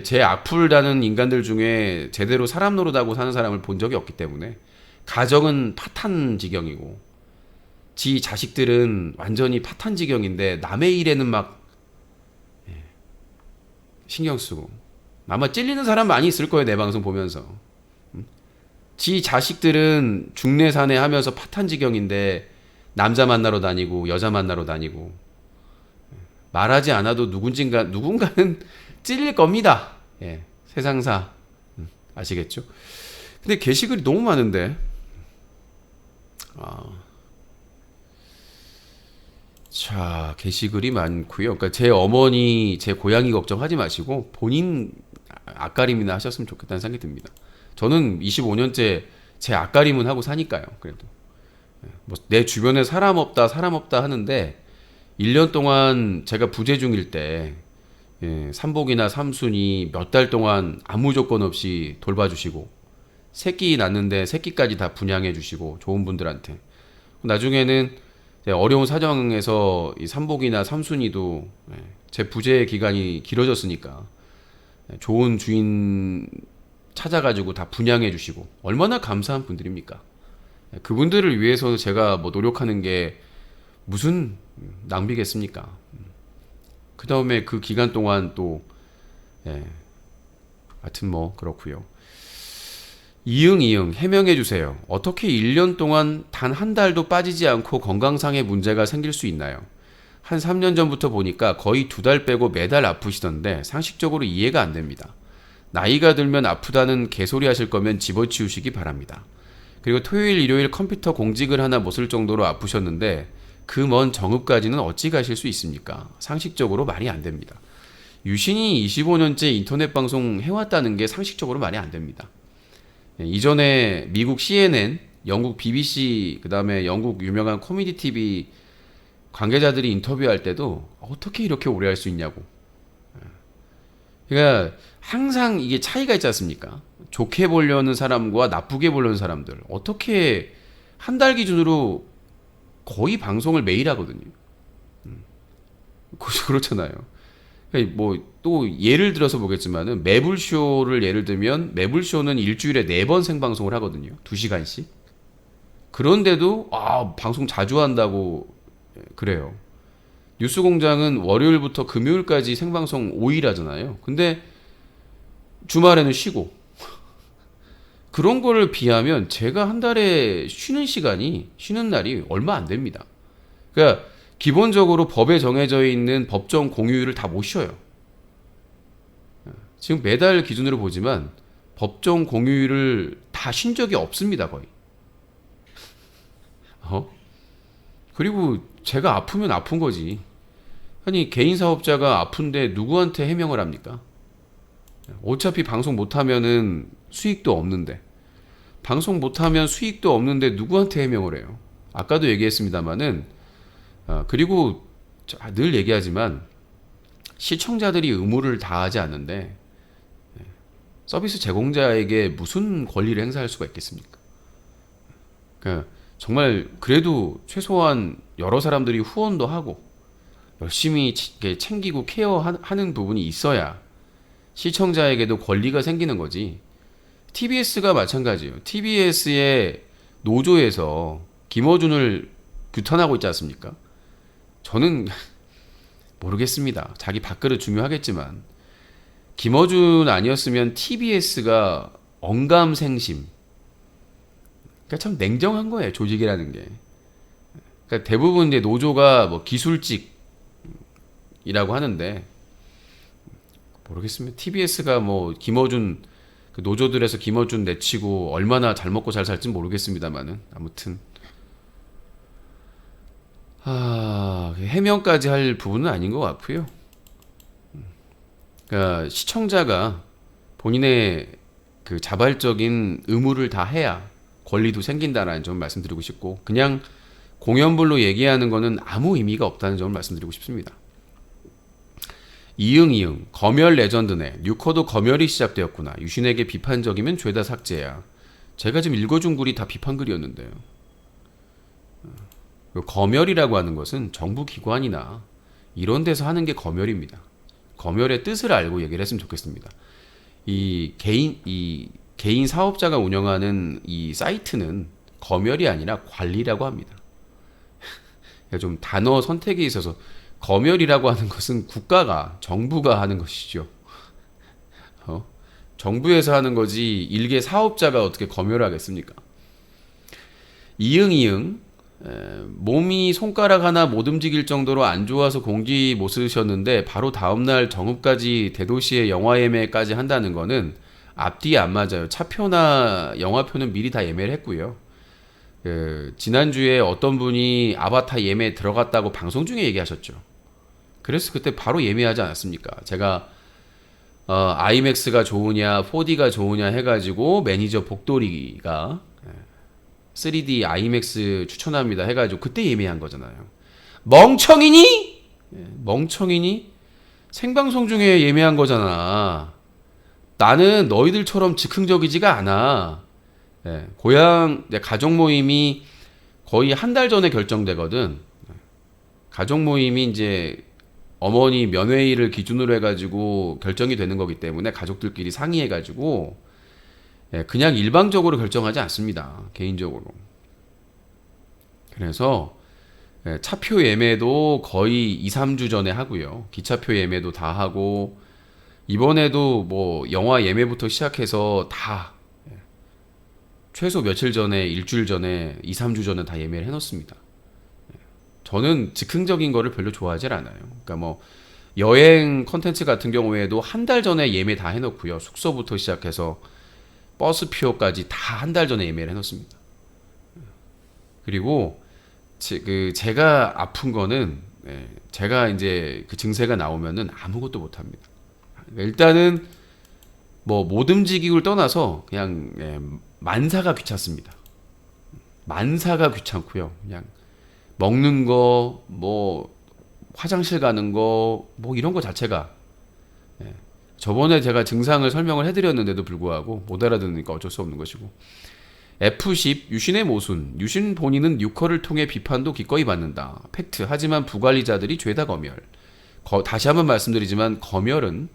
제 악플다는 인간들 중에 제대로 사람 노릇하고 사는 사람을 본 적이 없기 때문에 가정은 파탄지경이고 지 자식들은 완전히 파탄지경인데 남의 일에는 막 신경 쓰고 아마 찔리는 사람 많이 있을 거예요. 내 방송 보면서 지 자식들은 중내사내 하면서 파탄지경인데 남자 만나러 다니고 여자 만나러 다니고 말하지 않아도 누군가는 찔릴 겁니다. 세상사 아시겠죠? 근데 게시글이 너무 많은데 자 게시글이 많고요. 그러니까 제 어머니 제 고양이 걱정하지 마시고 본인 앞가림이나 하셨으면 좋겠다는 생각이 듭니다. 저는 25년째 제 앞가림은 하고 사니까요. 그래도 뭐 내 주변에 사람 없다 하는데 1년 동안 제가 부재중일 때 삼복이나 삼순이 몇 달 동안 아무 조건 없이 돌봐주시고 새끼 낳는데 새끼까지 다 분양해 주시고 좋은 분들한테 나중에는 이제 어려운 사정에서 이 삼복이나 삼순이도 제 부재 기간이 길어졌으니까 좋은 주인 찾아가지고 다 분양해 주시고 얼마나 감사한 분들입니까? 그분들을 위해서 제가 뭐 노력하는 게 무슨 낭비겠습니까? 그 다음에 그 기간 동안 또 하여튼 뭐 그렇고요. 이응 해명해 주세요. 어떻게 1년 동안 단 한 달도 빠지지 않고 건강상의 문제가 생길 수 있나요? 한 3년 전부터 보니까 거의 2달 빼고 매달 아프시던데 상식적으로 이해가 안 됩니다. 나이가 들면 아프다는 개소리 하실 거면 집어치우시기 바랍니다. 그리고 토요일 일요일 컴퓨터 공직을 하나 못 쓸 정도로 아프셨는데 그 먼 정읍까지는 어찌 가실 수 있습니까? 상식적으로 말이 안 됩니다. 유신이 25년째 인터넷 방송 해왔다는 게 상식적으로 말이 안 됩니다. 이전에 미국 CNN, 영국 BBC, 그 다음에 영국 유명한 코미디 TV 관계자들이 인터뷰할 때도 어떻게 이렇게 오래 할 수 있냐고. 그러니까 항상 이게 차이가 있지 않습니까? 좋게 보려는 사람과 나쁘게 보려는 사람들. 어떻게 한 달 기준으로 거의 방송을 매일 하거든요. 그렇잖아요. 뭐 또 예를 들어서 보겠지만은 매불쇼를 예를 들면 매불쇼는 일주일에 4번 생방송을 하거든요. 2시간씩. 그런데도 방송 자주 한다고 그래요. 뉴스공장은 월요일부터 금요일까지 생방송 5일 하잖아요. 근데 주말에는 쉬고 그런 거를 비하면 제가 한 달에 쉬는 날이 얼마 안 됩니다. 그러니까 기본적으로 법에 정해져 있는 법정 공휴일을 다 못 쉬어요. 지금 매달 기준으로 보지만 법정 공휴일을 다 쉰 적이 없습니다, 거의. 그리고 제가 아프면 아픈 거지. 아니 개인 사업자가 아픈데 누구한테 해명을 합니까? 어차피 방송 못하면은 수익도 없는데 방송 못하면 수익도 없는데 누구한테 해명을 해요? 아까도 얘기했습니다마는 그리고 늘 얘기하지만 시청자들이 의무를 다하지 않는데 서비스 제공자에게 무슨 권리를 행사할 수가 있겠습니까? 그러니까 정말 그래도 최소한 여러 사람들이 후원도 하고 열심히 챙기고 케어하는 부분이 있어야 시청자에게도 권리가 생기는 거지. TBS가 마찬가지예요. TBS의 노조에서 김어준을 규탄하고 있지 않습니까? 저는 모르겠습니다. 자기 밥그릇 중요하겠지만 김어준 아니었으면 TBS가 언감생심. 그러니까 참 냉정한 거예요. 조직이라는 게. 그러니까 대부분 이제 노조가 뭐 기술직이라고 하는데 모르겠습니다. TBS가 뭐 김어준 그 노조들에서 김어준 내치고 얼마나 잘 먹고 잘 살지는 모르겠습니다만은 아무튼 해명까지 할 부분은 아닌 것 같고요. 그러니까 시청자가 본인의 그 자발적인 의무를 다 해야 권리도 생긴다라는 점을 말씀드리고 싶고 그냥 공연불로 얘기하는 거는 아무 의미가 없다는 점을 말씀드리고 싶습니다. 이응 검열 레전드네. 뉴커도 검열이 시작되었구나. 유신에게 비판적이면 죄다 삭제야. 제가 지금 읽어준 글이 다 비판글이었는데요. 검열이라고 하는 것은 정부 기관이나 이런 데서 하는 게 검열입니다. 검열의 뜻을 알고 얘기를 했으면 좋겠습니다. 이 개인 사업자가 운영하는 이 사이트는 검열이 아니라 관리라고 합니다. 좀 단어 선택에 있어서 검열이라고 하는 것은 국가가 정부가 하는 것이죠. 정부에서 하는 거지 일개 사업자가 어떻게 검열을 하겠습니까? 이응 몸이 손가락 하나 못 움직일 정도로 안 좋아서 공기 못 쓰셨는데 바로 다음날 정읍까지 대도시의 영화 예매까지 한다는 거는 앞뒤 안 맞아요. 차표나 영화표는 미리 다 예매를 했고요. 지난주에 어떤 분이 아바타 예매 들어갔다고 방송 중에 얘기하셨죠. 그래서 그때 바로 예매하지 않았습니까? 제가 IMAX가 좋으냐 4D가 좋으냐 해가지고 매니저 복돌이가 3D IMAX 추천합니다 해가지고 그때 예매한 거잖아요. 멍청이니? 멍청이니? 생방송 중에 예매한 거잖아. 나는 너희들처럼 즉흥적이지가 않아. 예, 가족 모임이 거의 한 달 전에 결정되거든. 가족 모임이 이제 어머니 면회일을 기준으로 해가지고 결정이 되는 거기 때문에 가족들끼리 상의해가지고 그냥 일방적으로 결정하지 않습니다. 개인적으로. 그래서 차표 예매도 거의 2, 3주 전에 하고요. 기차표 예매도 다 하고 이번에도 뭐 영화 예매부터 시작해서 다 최소 며칠 전에 일주일 전에 2, 3주 전에 다 예매를 해놓습니다. 저는 즉흥적인 거를 별로 좋아하지 않아요. 그러니까 뭐 여행 컨텐츠 같은 경우에도 한 달 전에 예매 다 해놓고요. 숙소부터 시작해서 버스표까지 다 한 달 전에 예매를 해놓습니다. 그리고 제가 아픈 거는 제가 이제 그 증세가 나오면은 아무것도 못 합니다. 일단은 뭐 못 움직이고를 떠나서 그냥 만사가 귀찮습니다. 만사가 귀찮고요. 그냥 먹는 거, 뭐 화장실 가는 거, 뭐 이런 거 자체가 저번에 제가 증상을 설명을 해드렸는데도 불구하고 못 알아듣으니까 어쩔 수 없는 것이고 F10 유신의 모순 유신 본인은 뉴커를 통해 비판도 기꺼이 받는다. 팩트. 하지만 부관리자들이 죄다 검열. 다시 한번 말씀드리지만 검열은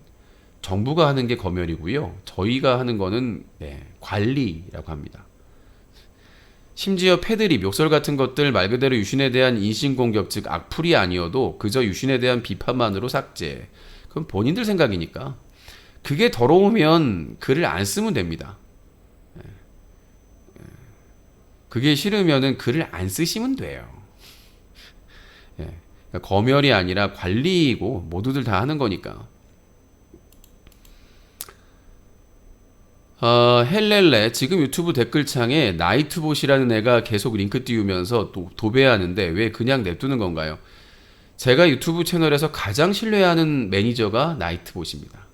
정부가 하는 게 검열이고요. 저희가 하는 거는 관리라고 합니다. 심지어 패드립, 욕설 같은 것들 말 그대로 유신에 대한 인신공격 즉 악플이 아니어도 그저 유신에 대한 비판만으로 삭제. 그건 본인들 생각이니까. 그게 더러우면 글을 안 쓰면 됩니다. 그게 싫으면은 글을 안 쓰시면 돼요. 그러니까 검열이 아니라 관리이고 모두들 다 하는 거니까. 헬렐레 지금 유튜브 댓글창에 나이트봇이라는 애가 계속 링크 띄우면서 도배하는데 왜 그냥 냅두는 건가요? 제가 유튜브 채널에서 가장 신뢰하는 매니저가 나이트봇입니다.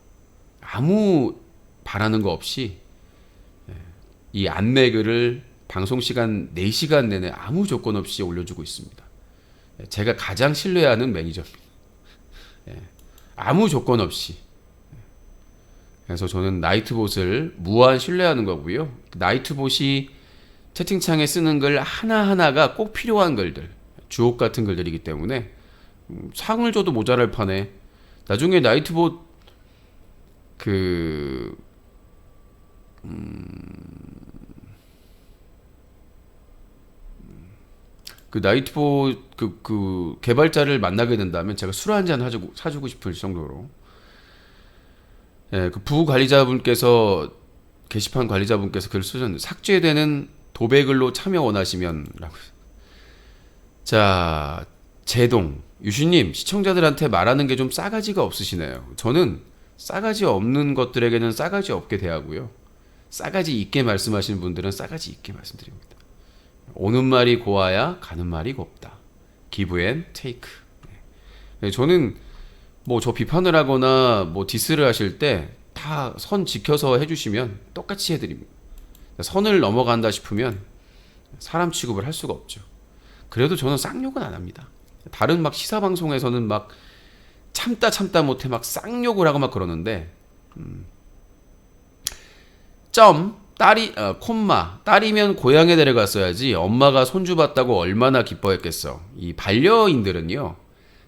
아무 바라는 거 없이 이 안내 글을 방송시간 4시간 내내 아무 조건 없이 올려주고 있습니다. 제가 가장 신뢰하는 매니저입니다. 아무 조건 없이. 그래서 저는 나이트봇을 무한 신뢰하는 거고요. 나이트봇이 채팅창에 쓰는 글 하나하나가 꼭 필요한 글들, 주옥 같은 글들이기 때문에 상을 줘도 모자랄 판에 나중에 나이트봇 그 나이트봇 그 개발자를 만나게 된다면 제가 술 한잔 사주고 싶을 정도로 그 부관리자분께서 게시판 관리자분께서 글을 쓰셨는데 삭제되는 도배글로 참여 원하시면 라고. 자, 제동 유신님 시청자들한테 말하는 게 좀 싸가지가 없으시네요. 저는 싸가지 없는 것들에게는 싸가지 없게 대하고요. 싸가지 있게 말씀하시는 분들은 싸가지 있게 말씀드립니다. 오는 말이 고와야 가는 말이 곱다. 기브 앤 테이크. 저는 뭐 저 비판을 하거나 뭐 디스를 하실 때 다 선 지켜서 해주시면 똑같이 해드립니다. 선을 넘어간다 싶으면 사람 취급을 할 수가 없죠. 그래도 저는 쌍욕은 안 합니다. 다른 막 시사 방송에서는 막 참다 못해 막 쌍욕을 하고 막 그러는데 콤마 딸이면 고향에 데려갔어야지 엄마가 손주 봤다고 얼마나 기뻐했겠어. 이 반려인들은요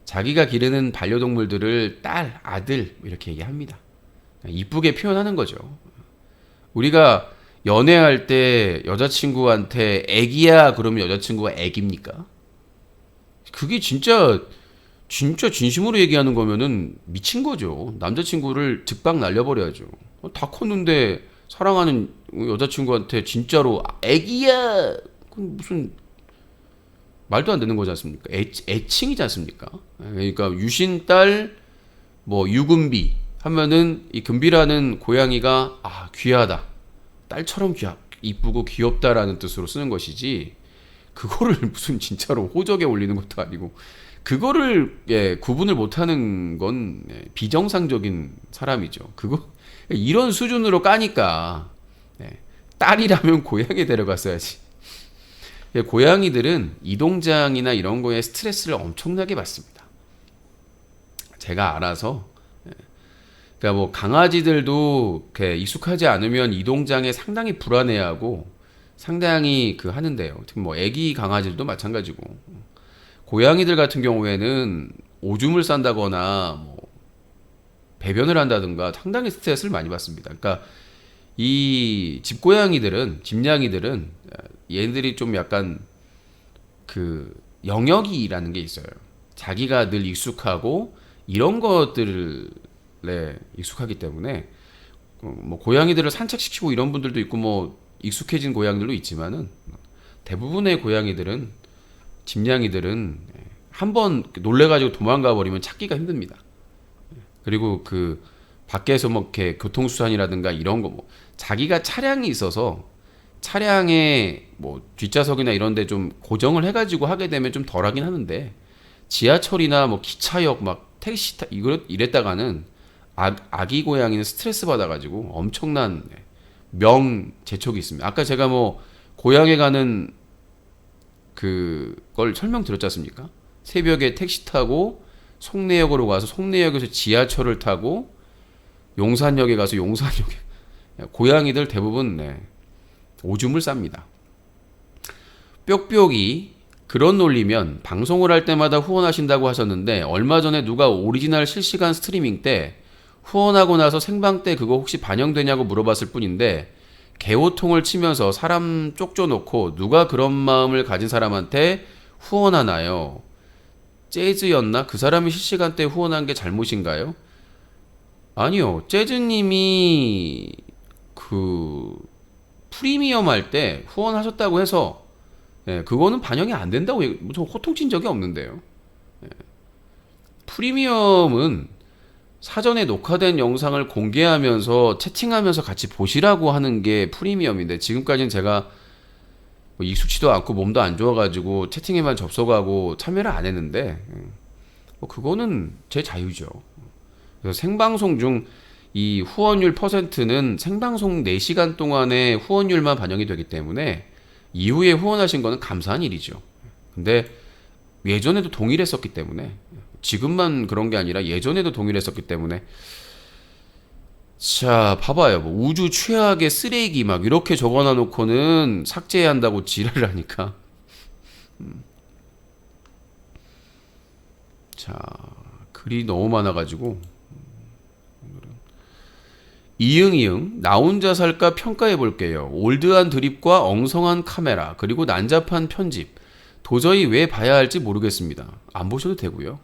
자기가 기르는 반려동물들을 딸, 아들 이렇게 얘기합니다. 이쁘게 표현하는 거죠. 우리가 연애할 때 여자친구한테 애기야 그러면 여자친구가 애기입니까? 그게 진짜 진심으로 얘기하는 거면은 미친 거죠. 남자친구를 즉박 날려버려야죠. 다 컸는데 사랑하는 여자친구한테 진짜로 애기야 그건 무슨 말도 안 되는 거지 않습니까? 애칭이지 않습니까? 그러니까 유신딸 뭐 유금비 하면은 이 금비라는 고양이가 귀하다, 딸처럼 이쁘고 귀엽다라는 뜻으로 쓰는 것이지 그거를 무슨 진짜로 호적에 올리는 것도 아니고 그거를 구분을 못하는 건 비정상적인 사람이죠. 그거 이런 수준으로 까니까 딸이라면 고향에 데려갔어야지. 고양이들은 이동장이나 이런 거에 스트레스를 엄청나게 받습니다. 제가 알아서 그러니까 뭐 강아지들도 이렇게 익숙하지 않으면 이동장에 상당히 불안해하고 상당히 그 하는데요. 특히 뭐 애기 강아지들도 마찬가지고 고양이들 같은 경우에는 오줌을 싼다거나 뭐 배변을 한다든가 상당히 스트레스를 많이 받습니다. 그러니까 이 집고양이들은 집냥이들은 얘네들이 좀 약간 그 영역이라는 게 있어요. 자기가 늘 익숙하고 이런 것들에 익숙하기 때문에 뭐 고양이들을 산책시키고 이런 분들도 있고 뭐 익숙해진 고양이들도 있지만은 대부분의 고양이들은 집냥이들은 한번 놀래가지고 도망가 버리면 찾기가 힘듭니다. 그리고 그 밖에서 뭐 이렇게 교통수단이라든가 이런 거 뭐 자기가 차량이 있어서 차량에 뭐 뒷좌석이나 이런 데 좀 고정을 해가지고 하게 되면 좀 덜하긴 하는데 지하철이나 뭐 기차역 막 택시 이랬다가는 아기 고양이는 스트레스 받아가지고 엄청난 명재촉이 있습니다. 아까 제가 뭐 고향에 가는 그걸 설명드렸지 않습니까? 새벽에 택시 타고 송내역으로 가서 송내역에서 지하철을 타고 용산역에 가서 용산역에 고양이들 대부분 오줌을 쌉니다. 뾱뾱이 그런 논리면 방송을 할 때마다 후원하신다고 하셨는데 얼마 전에 누가 오리지널 실시간 스트리밍 때 후원하고 나서 생방 때 그거 혹시 반영되냐고 물어봤을 뿐인데 개호통을 치면서 사람 쪽져놓고 누가 그런 마음을 가진 사람한테 후원하나요? 재즈였나? 그 사람이 실시간 때 후원한 게 잘못인가요? 아니요. 재즈님이 그 프리미엄 할 때 후원하셨다고 해서 그거는 반영이 안 된다고 저 호통친 적이 없는데요. 프리미엄은 사전에 녹화된 영상을 공개하면서 채팅하면서 같이 보시라고 하는 게 프리미엄인데 지금까지는 제가 뭐 익숙치도 않고 몸도 안 좋아가지고 채팅에만 접속하고 참여를 안 했는데 뭐 그거는 제 자유죠. 그래서 생방송 중 이 후원율 퍼센트는 생방송 4시간 동안의 후원율만 반영이 되기 때문에 이후에 후원하신 거는 감사한 일이죠. 근데 예전에도 동일했었기 때문에 지금만 그런 게 아니라 예전에도 동일했었기 때문에 자 봐봐요. 뭐 우주 최악의 쓰레기 막 이렇게 적어놔 놓고는 삭제해야 한다고 지랄을 하니까 자 글이 너무 많아가지고 이응이응 나 혼자 살까 평가해 볼게요. 올드한 드립과 엉성한 카메라 그리고 난잡한 편집 도저히 왜 봐야 할지 모르겠습니다. 안 보셔도 되고요.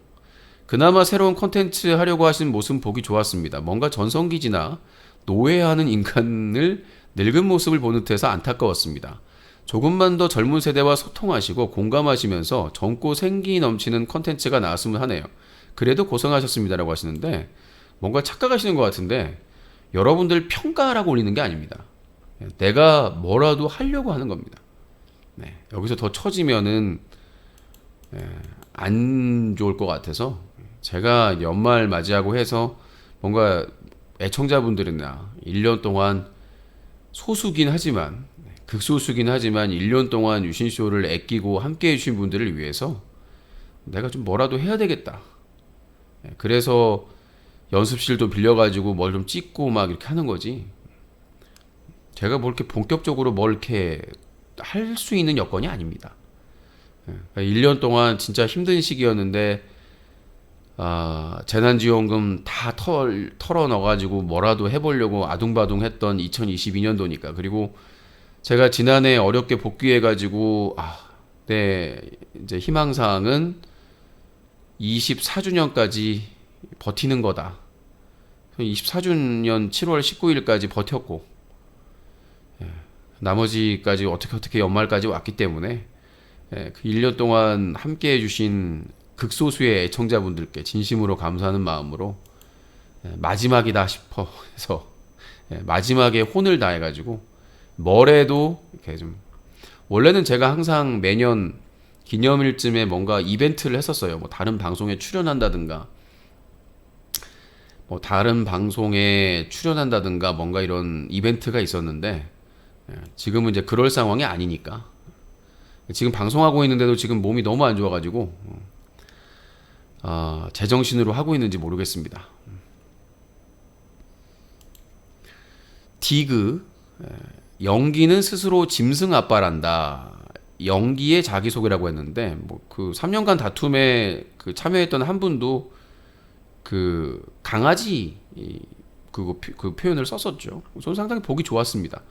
그나마 새로운 컨텐츠 하려고 하시는 모습 보기 좋았습니다. 뭔가 전성기지나 노예하는 인간을 늙은 모습을 보는 듯해서 안타까웠습니다. 조금만 더 젊은 세대와 소통하시고 공감하시면서 젊고 생기 넘치는 컨텐츠가 나왔으면 하네요. 그래도 고생하셨습니다라고 하시는데 뭔가 착각하시는 것 같은데 여러분들 평가라고 올리는 게 아닙니다. 내가 뭐라도 하려고 하는 겁니다. 여기서 더 처지면은 안 좋을 것 같아서 제가 연말 맞이하고 해서 뭔가 애청자분들이나 1년 동안 소수긴 하지만 극소수긴 하지만 1년 동안 유신쇼를 아끼고 함께 해주신 분들을 위해서 내가 좀 뭐라도 해야 되겠다. 그래서 연습실도 빌려가지고 뭘 좀 찍고 막 이렇게 하는 거지. 제가 뭐 이렇게 본격적으로 뭘 이렇게 할 수 있는 여건이 아닙니다. 1년 동안 진짜 힘든 시기였는데 재난지원금 다 털어 넣어가지고 뭐라도 해보려고 아둥바둥 했던 2022년도니까. 그리고 제가 지난해 어렵게 복귀해가지고 네 이제 희망사항은 24주년까지 버티는 거다. 24주년 7월 19일까지 버텼고 나머지까지 어떻게 연말까지 왔기 때문에 그 1년 동안 함께 해주신 극소수의 애청자분들께 진심으로 감사하는 마음으로 마지막이다 싶어 해서 마지막에 혼을 다해가지고 뭐래도 이렇게 좀 원래는 제가 항상 매년 기념일쯤에 뭔가 이벤트를 했었어요. 뭐 다른 방송에 출연한다든가 뭐 다른 방송에 출연한다든가 뭔가 이런 이벤트가 있었는데 지금은 이제 그럴 상황이 아니니까 지금 방송하고 있는데도 지금 몸이 너무 안 좋아가지고 제정신으로 하고 있는지 모르겠습니다. 디그 영기는 스스로 짐승 아빠란다. 영기의 자기소개라고 했는데 뭐 그 3년간 다툼에 그 참여했던 한 분도 그 강아지 그 표현을 썼었죠. 저는 상당히 보기 좋았습니다.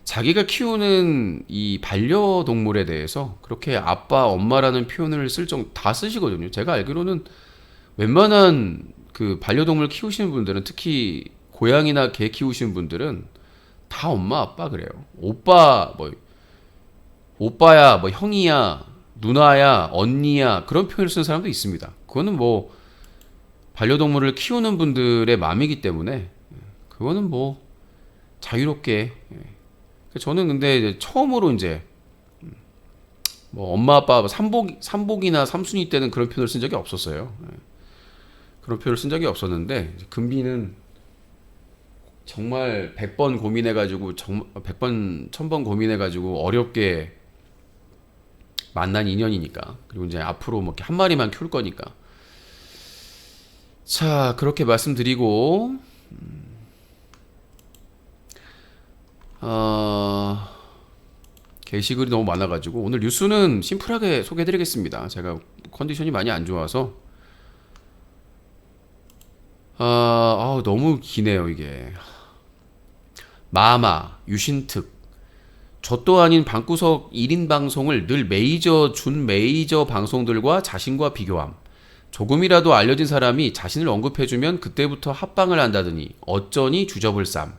자기가 키우는 이 반려동물에 대해서 그렇게 아빠, 엄마라는 표현을 다 쓰시거든요. 제가 알기로는 웬만한 그 반려동물 키우시는 분들은 특히 고양이나 개 키우시는 분들은 다 엄마, 아빠 그래요. 오빠, 뭐 오빠야, 뭐 형이야, 누나야, 언니야 그런 표현을 쓰는 사람도 있습니다. 그거는 뭐 반려동물을 키우는 분들의 마음이기 때문에 그거는 뭐 자유롭게. 저는 근데 이제 처음으로 이제 뭐 엄마 아빠 삼복이나 삼순이 때는 그런 표현을 쓴 적이 없었어요. 그런 표현을 쓴 적이 없었는데 금비는 정말 100번 고민해가지고 100번 1000번 고민해가지고 어렵게 만난 인연이니까, 그리고 이제 앞으로 뭐 이렇게 한 마리만 키울 거니까. 자, 그렇게 말씀드리고 게시글이 너무 많아가지고 오늘 뉴스는 심플하게 소개해드리겠습니다. 제가 컨디션이 많이 안 좋아서 너무 기네요 이게. 마마, 유신특, 젖도 아닌 방구석 1인 방송을 늘 메이저, 준메이저 방송들과 자신과 비교함. 조금이라도 알려진 사람이 자신을 언급해주면 그때부터 합방을 한다더니 어쩌니 주접을 쌈.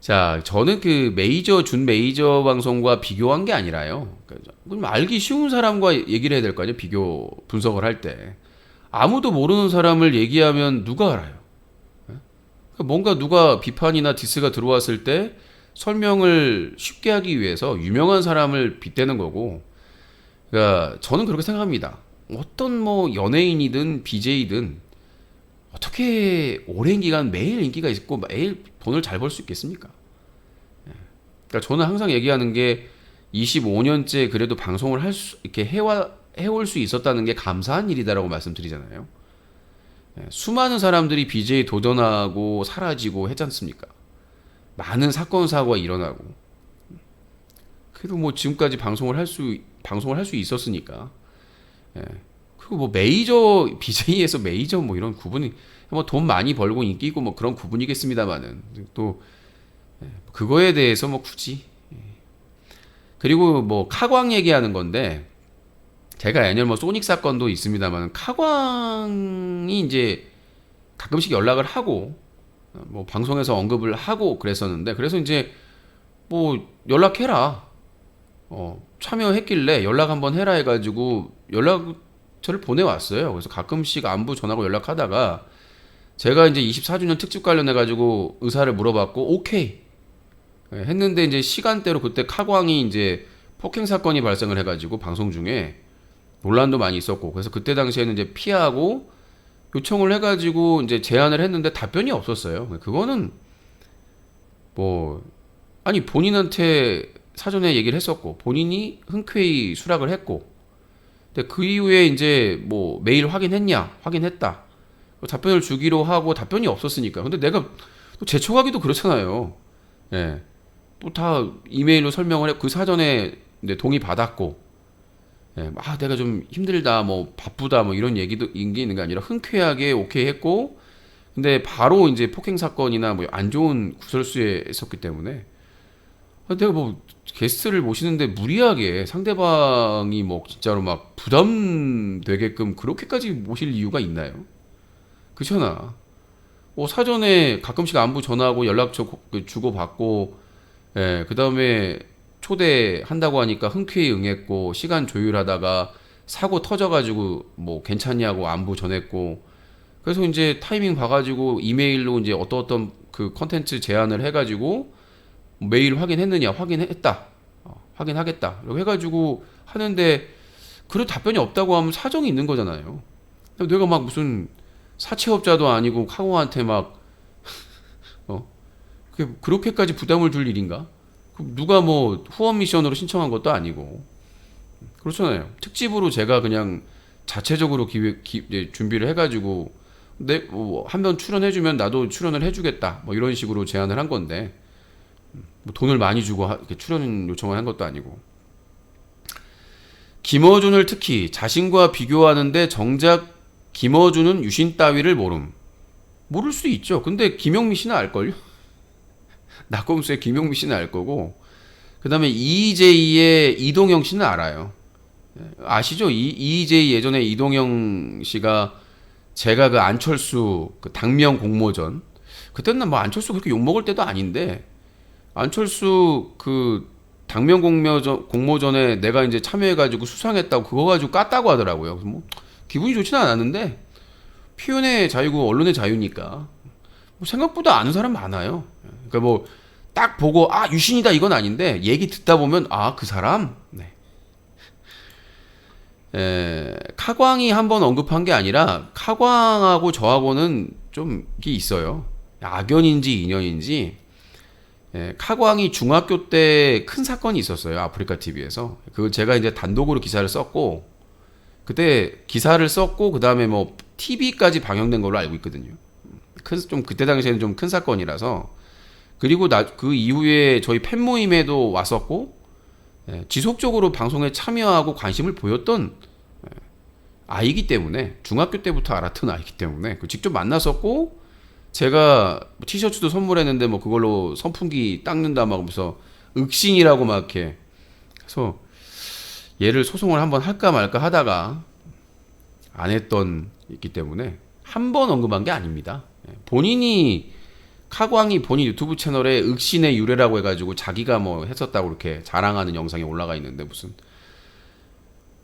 자, 저는 그 메이저, 준메이저 방송과 비교한 게 아니라요. 그럼 알기 쉬운 사람과 얘기를 해야 될 거 아니에요? 비교 분석을 할 때. 아무도 모르는 사람을 얘기하면 누가 알아요? 뭔가 누가 비판이나 디스가 들어왔을 때 설명을 쉽게 하기 위해서 유명한 사람을 빗대는 거고, 그러니까 저는 그렇게 생각합니다. 어떤 뭐 연예인이든 BJ든 어떻게 오랜 기간 매일 인기가 있고 매일 돈을 잘 벌 수 있겠습니까? 그러니까 저는 항상 얘기하는 게 25년째 그래도 방송을 이렇게 해올 수 있었다는 게 감사한 일이다라고 말씀드리잖아요. 수많은 사람들이 BJ 도전하고 사라지고 했지 않습니까? 많은 사건 사고가 일어나고. 그래도 뭐 지금까지 방송을 할 수 있었으니까. 그리고 뭐 메이저 BJ에서 메이저 뭐 이런 구분이 뭐 돈 많이 벌고 인기 있고 뭐 그런 구분이겠습니다만은 또 그거에 대해서 뭐 굳이. 그리고 뭐 카광 얘기하는 건데, 제가 예년 뭐 소닉 사건도 있습니다만 카광이 이제 가끔씩 연락을 하고 뭐 방송에서 언급을 하고 그랬었는데, 그래서 이제 뭐 연락해라, 참여했길래 연락 한번 해라 해가지고 연락처를 보내왔어요. 그래서 가끔씩 안부 전하고 연락하다가 제가 이제 24주년 특집 관련해가지고 의사를 물어봤고 오케이 했는데, 이제 시간대로 그때 카광이 이제 폭행 사건이 발생을 해가지고 방송 중에 논란도 많이 있었고, 그래서 그때 당시에는 이제 피하고 요청을 해가지고 이제 제안을 했는데 답변이 없었어요. 그거는 뭐 아니 본인한테 사전에 얘기를 했었고 본인이 흔쾌히 수락을 했고, 근데 그 이후에 이제 뭐 메일 확인했냐, 확인했다, 답변을 주기로 하고 답변이 없었으니까. 근데 내가 또 재촉하기도 그렇잖아요. 예, 또 다 이메일로 설명을 해, 그 사전에 동의 받았고. 예, 내가 좀 힘들다, 뭐 바쁘다, 뭐 이런 얘기도 있는 게 아니라 흔쾌하게 오케이 했고, 근데 바로 이제 폭행 사건이나 뭐 안 좋은 구설수에 했었기 때문에 내가 뭐 게스트를 모시는데 무리하게 상대방이 뭐 진짜로 막 부담되게끔 그렇게까지 모실 이유가 있나요? 그렇잖아. 사전에 가끔씩 안부 전화하고 연락처 주고 받고, 예, 그 다음에 초대한다고 하니까 흔쾌히 응했고, 시간 조율하다가 사고 터져가지고 뭐 괜찮냐고 안부 전했고, 그래서 이제 타이밍 봐가지고 이메일로 이제 어떤 그 컨텐츠 제안을 해가지고 메일 확인했느냐, 확인했다, 확인하겠다 이렇게 해가지고 하는데, 그런 답변이 없다고 하면 사정이 있는 거잖아요. 내가 막 무슨 사채업자도 아니고 카고한테 막 그렇게까지 부담을 줄 일인가? 누가 뭐 후원 미션으로 신청한 것도 아니고. 그렇잖아요. 특집으로 제가 그냥 자체적으로 준비를 해가지고 한 번 출연해주면 나도 출연을 해주겠다. 뭐 이런 식으로 제안을 한 건데 뭐 돈을 많이 주고 이렇게 출연 요청을 한 것도 아니고. 김어준을 특히 자신과 비교하는데 정작 김어준은 유신 따위를 모를 수도 있죠. 근데 김용민 씨는 알걸요? 낙검수의 김용민 씨는 알 거고, 그 다음에 EJ의 이동영 씨는 알아요. 아시죠? EJ 예전에 이동영 씨가 제가 그 안철수 그 당명 공모전, 그때는 뭐 안철수 그렇게 욕먹을 때도 아닌데, 안철수 그 당명 공모전에 내가 이제 참여해가지고 수상했다고 그거 가지고 깠다고 하더라고요. 그래서 뭐 기분이 좋지는 않았는데, 표현의 자유고 언론의 자유니까 뭐 생각보다 아는 사람 많아요. 그러니까 뭐 딱 보고 아 유신이다 이건 아닌데 얘기 듣다 보면 아 그 사람. 네. 카광이 한번 언급한 게 아니라 카광하고 저하고는 좀 이게 있어요. 악연인지 인연인지. 카광이 중학교 때 큰 사건이 있었어요. 아프리카 TV에서. 그걸 제가 이제 단독으로 기사를 썼고, 그때 기사를 썼고 그 다음에 뭐 TV까지 방영된 걸로 알고 있거든요. 좀 그때 당시에는 좀 큰 사건이라서. 그리고 그 이후에 저희 팬 모임에도 왔었고, 지속적으로 방송에 참여하고 관심을 보였던 아이기 때문에, 중학교 때부터 알았던 아이기 때문에 직접 만났었고, 제가 티셔츠도 선물했는데 뭐 그걸로 선풍기 닦는다 막 하면서 윽신이라고 막 이렇게 해서 얘를 소송을 한번 할까 말까 하다가 안 했던 있기 때문에 한 번 언급한 게 아닙니다. 카광이 본인 유튜브 채널에 윽신의 유래라고 해가지고 자기가 뭐 했었다고 이렇게 자랑하는 영상이 올라가 있는데, 무슨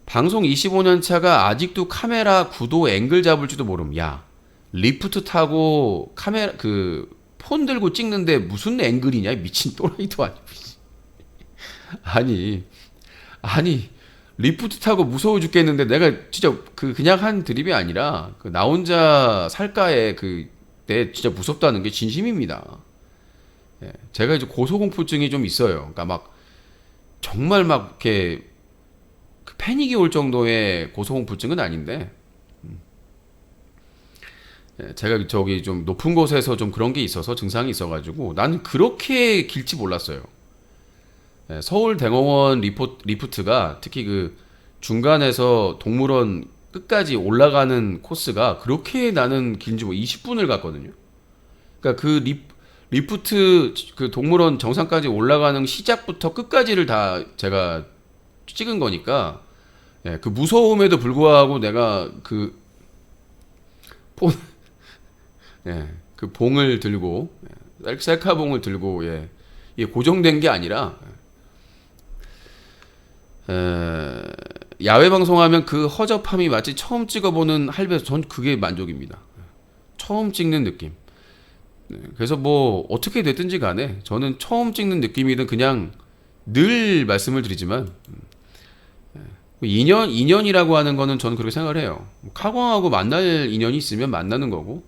방송 25년 차가 아직도 카메라 구도 앵글 잡을 줄도 모름. 야, 리프트 타고 카메라 그 폰 들고 찍는데 무슨 앵글이냐, 미친 또라이도 아니고. 아니 리프트 타고 무서워 죽겠는데 내가 진짜 그냥 한 드립이 아니라 그 나 혼자 살까에 그때 진짜 무섭다는 게 진심입니다. 제가 이제 고소공포증이 좀 있어요. 그러니까 막 정말 막 이렇게 패닉이 올 정도의 고소공포증은 아닌데, 제가 저기 좀 높은 곳에서 좀 그런 게 있어서 증상이 있어가지고 나는 그렇게 길지 몰랐어요. 서울대공원 리프트가 특히 그 중간에서 동물원 끝까지 올라가는 코스가 그렇게 나는 긴지 뭐 20분을 갔거든요. 그러니까 그 리프트 그 동물원 정상까지 올라가는 시작부터 끝까지를 다 제가 찍은 거니까, 그 무서움에도 불구하고 내가 그 봉을 들고, 셀카봉을 들고, 이게 고정된 게 아니라, 야외 방송하면 그 허접함이 마치 처음 찍어보는 할배에서 전 그게 만족입니다. 처음 찍는 느낌. 그래서 뭐 어떻게 됐든지 간에 저는 처음 찍는 느낌이든 그냥 늘 말씀을 드리지만, 인연이라고 하는 거는 저는 그렇게 생각을 해요. 카광하고 만날 인연이 있으면 만나는 거고,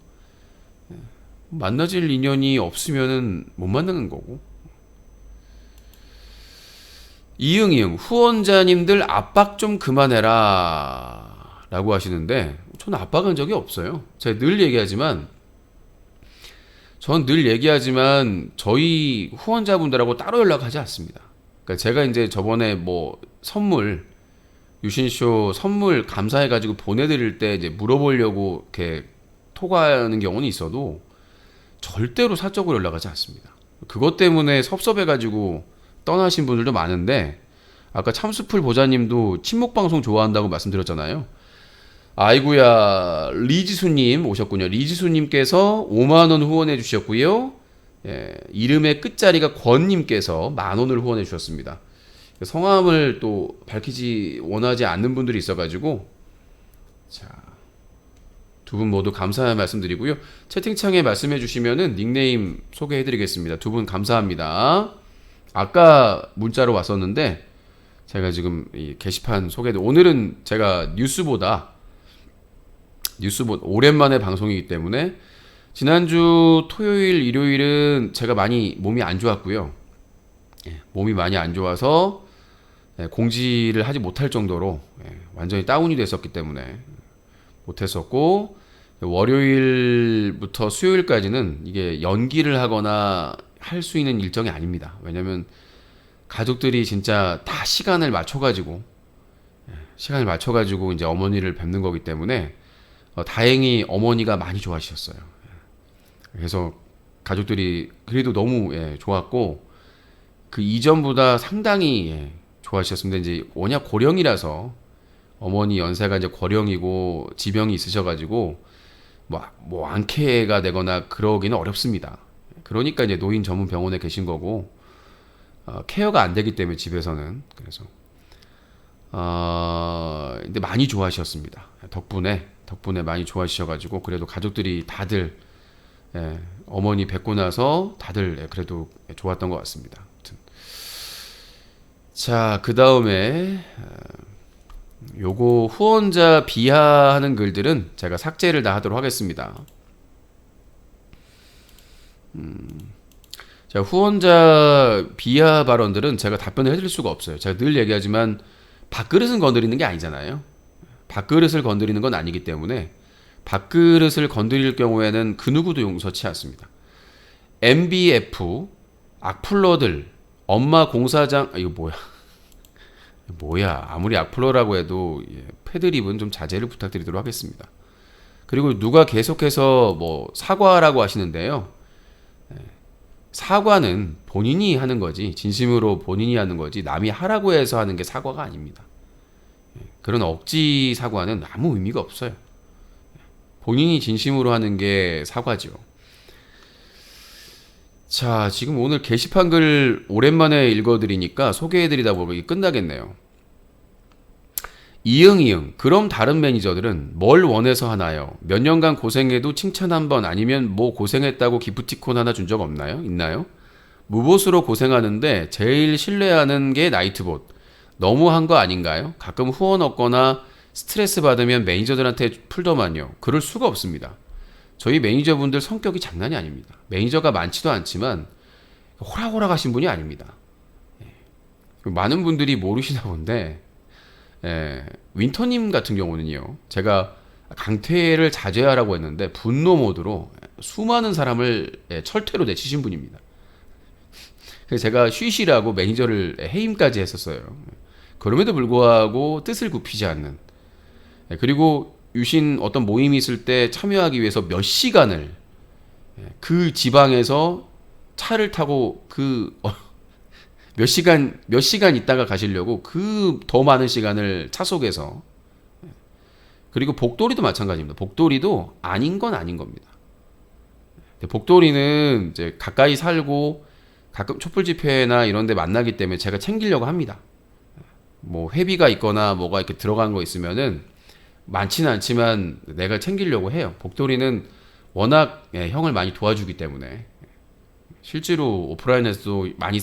만나질 인연이 없으면은 못 만나는 거고. 이응 후원자님들 압박 좀 그만해라 라고 하시는데, 저는 압박한 적이 없어요. 제가 늘 얘기하지만 저희 후원자분들하고 따로 연락하지 않습니다. 그러니까 제가 이제 저번에 뭐 유신쇼 선물 감사해가지고 보내드릴 때 이제 물어보려고 이렇게 톡하는 경우는 있어도 절대로 사적으로 연락하지 않습니다. 그것 때문에 섭섭해가지고 떠나신 분들도 많은데, 아까 참수풀 보자님도 친목방송 좋아한다고 말씀드렸잖아요. 아이고야, 리지수님 오셨군요. 리지수님께서 5만원 후원해 주셨고요. 이름의 끝자리가 권님께서 만원을 후원해 주셨습니다. 성함을 또 밝히지 원하지 않는 분들이 있어가지고, 자, 두 분 모두 감사의 말씀드리고요. 채팅창에 말씀해 주시면은 닉네임 소개해 드리겠습니다. 두 분 감사합니다. 아까 문자로 왔었는데 제가 지금 이 게시판 소개도, 오늘은 제가 뉴스보다 오랜만에 방송이기 때문에, 지난주 토요일 일요일은 제가 많이 몸이 안 좋았고요. 몸이 많이 안 좋아서 공지를 하지 못할 정도로 완전히 다운이 됐었기 때문에 못했었고, 월요일부터 수요일까지는 이게 연기를 하거나 할 수 있는 일정이 아닙니다. 왜냐면 가족들이 진짜 다 시간을 맞춰가지고 이제 어머니를 뵙는 거기 때문에 다행히 어머니가 많이 좋아하셨어요. 그래서 가족들이 그래도 너무 좋았고 그 이전보다 상당히 좋아하셨습니다. 이제 워낙 고령이라서 어머니 연세가 이제 고령이고 지병이 있으셔가지고 뭐 안케가 되거나 그러기는 어렵습니다. 그러니까 이제 노인 전문 병원에 계신 거고 케어가 안 되기 때문에 집에서는 그래서 근데 많이 좋아하셨습니다. 덕분에 많이 좋아하셔가지고 그래도 가족들이 다들 어머니 뵙고 나서 다들 그래도 좋았던 것 같습니다. 아무튼. 자, 그 다음에 요거 후원자 비하하는 글들은 제가 삭제를 다 하도록 하겠습니다. 자, 후원자 비하 발언들은 제가 답변을 해드릴 수가 없어요. 제가 늘 얘기하지만 밥그릇은 건드리는 게 아니잖아요. 밥그릇을 건드리는 건 아니기 때문에 밥그릇을 건드릴 경우에는 그 누구도 용서치 않습니다. MBF, 악플러들, 엄마 공사장, 이거 뭐야. 아무리 악플러라고 해도 패드립은 좀 자제를 부탁드리도록 하겠습니다. 그리고 누가 계속해서 뭐 사과라고 하시는데요. 사과는 본인이 하는 거지, 진심으로 본인이 하는 거지, 남이 하라고 해서 하는 게 사과가 아닙니다. 그런 억지 사과는 아무 의미가 없어요. 본인이 진심으로 하는 게 사과죠. 자, 지금 오늘 게시판 글 오랜만에 읽어드리니까 소개해드리다 보면 끝나겠네요. 이응 그럼 다른 매니저들은 뭘 원해서 하나요? 몇 년간 고생해도 칭찬 한 번 아니면 뭐 고생했다고 기프티콘 하나 준 적 없나요? 있나요? 무보수로 고생하는데 제일 신뢰하는 게 나이트봇. 너무한 거 아닌가요? 가끔 후원 얻거나 스트레스 받으면 매니저들한테 풀더만요. 그럴 수가 없습니다. 저희 매니저분들 성격이 장난이 아닙니다. 매니저가 많지도 않지만 호락호락하신 분이 아닙니다. 많은 분들이 모르시나 본데 윈터님 같은 경우는요, 제가 강퇴를 자제하라고 했는데 분노 모드로 수많은 사람을 철퇴로 내치신 분입니다. 그래서 제가 쉬시라고 매니저를 해임까지 했었어요. 그럼에도 불구하고 뜻을 굽히지 않는, 그리고 유신 어떤 모임이 있을 때 참여하기 위해서 몇 시간을 그 지방에서 차를 타고 몇 시간 있다가 가시려고 그 더 많은 시간을 차 속에서. 그리고 복돌이도 마찬가지입니다. 복돌이도 아닌 건 아닌 겁니다. 복돌이는 이제 가까이 살고 가끔 촛불 집회나 이런 데 만나기 때문에 제가 챙기려고 합니다. 뭐 회비가 있거나 뭐가 이렇게 들어간 거 있으면은 많지는 않지만 내가 챙기려고 해요. 복돌이는 워낙 형을 많이 도와주기 때문에 실제로 오프라인에서도 많이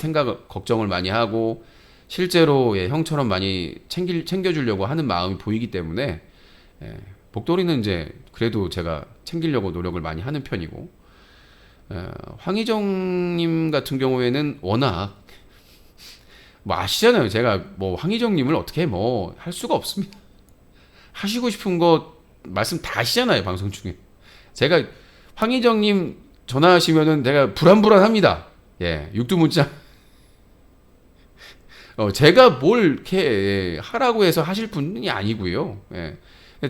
걱정을 많이 하고 실제로 형처럼 많이 챙겨주려고 하는 마음이 보이기 때문에 복돌이는 이제 그래도 제가 챙기려고 노력을 많이 하는 편이고, 황희정님 같은 경우에는 워낙 뭐 아시잖아요. 제가 뭐 황희정님을 어떻게 뭐 할 수가 없습니다. 하시고 싶은 거 말씀 다 하시잖아요, 방송 중에. 제가 황희정님 전화하시면은 내가 불안합니다. 육두문자. 제가 뭘 이렇게 하라고 해서 하실 분이 아니고요.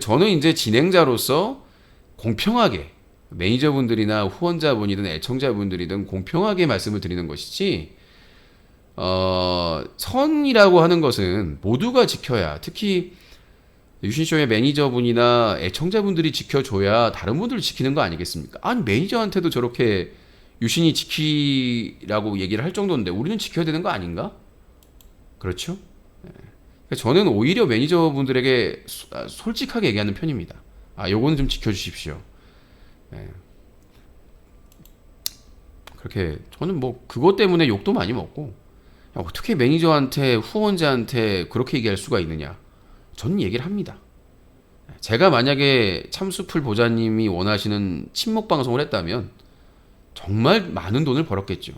저는 이제 진행자로서 공평하게 매니저분들이나 후원자분이든 애청자분들이든 공평하게 말씀을 드리는 것이지, 선이라고 하는 것은 모두가 지켜야, 특히 유신쇼의 매니저분이나 애청자분들이 지켜줘야 다른 분들을 지키는 거 아니겠습니까? 아니, 매니저한테도 저렇게 유신이 지키라고 얘기를 할 정도인데 우리는 지켜야 되는 거 아닌가? 그렇죠? 저는 오히려 매니저분들에게 솔직하게 얘기하는 편입니다. 요거는 좀 지켜주십시오. 그렇게 저는 뭐 그것 때문에 욕도 많이 먹고, 어떻게 매니저한테 후원자한테 그렇게 얘기할 수가 있느냐, 저는 얘기를 합니다. 제가 만약에 참수풀 보자님이 원하시는 친목 방송을 했다면 정말 많은 돈을 벌었겠죠.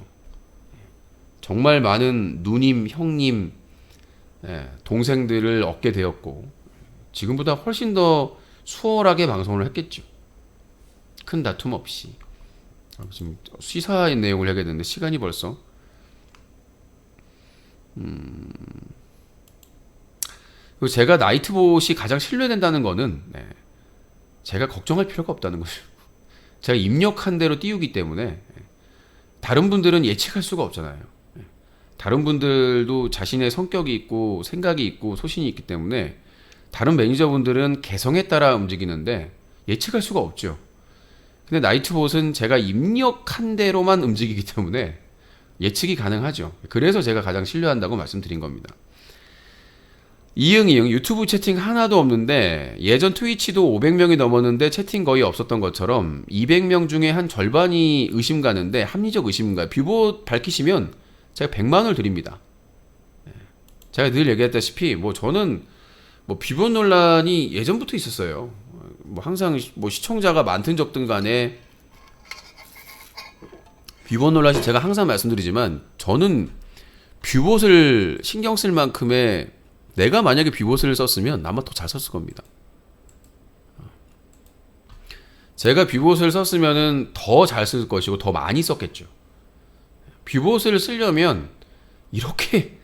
정말 많은 누님, 형님, 동생들을 얻게 되었고 지금보다 훨씬 더 수월하게 방송을 했겠죠. 큰 다툼 없이. 지금 시사의 내용을 해야 되는데 시간이 벌써. 그리고 제가 나이트봇이 가장 신뢰된다는 거는 제가 걱정할 필요가 없다는 거죠. 제가 입력한 대로 띄우기 때문에 다른 분들은 예측할 수가 없잖아요. 다른 분들도 자신의 성격이 있고 생각이 있고 소신이 있기 때문에 다른 매니저분들은 개성에 따라 움직이는데 예측할 수가 없죠. 근데 나이트봇은 제가 입력한 대로만 움직이기 때문에 예측이 가능하죠. 그래서 제가 가장 신뢰한다고 말씀드린 겁니다. 이응 유튜브 채팅 하나도 없는데 예전 트위치도 500명이 넘었는데 채팅 거의 없었던 것처럼 200명 중에 한 절반이 의심 가는데 합리적 의심인가요? 뷰봇 밝히시면 제가 100만 원을 드립니다. 제가 늘 얘기했다시피 저는 뷰봇 논란이 예전부터 있었어요. 항상 시청자가 많든 적든 간에 뷰봇 논란이 제가 항상 말씀드리지만 저는 뷰봇을 신경 쓸 만큼의 내가 만약에 뷰봇을 썼으면 아마 더 잘 썼을 겁니다. 제가 뷰봇을 썼으면은 더 잘 쓸 것이고 더 많이 썼겠죠. 뷰봇을 쓰려면 이렇게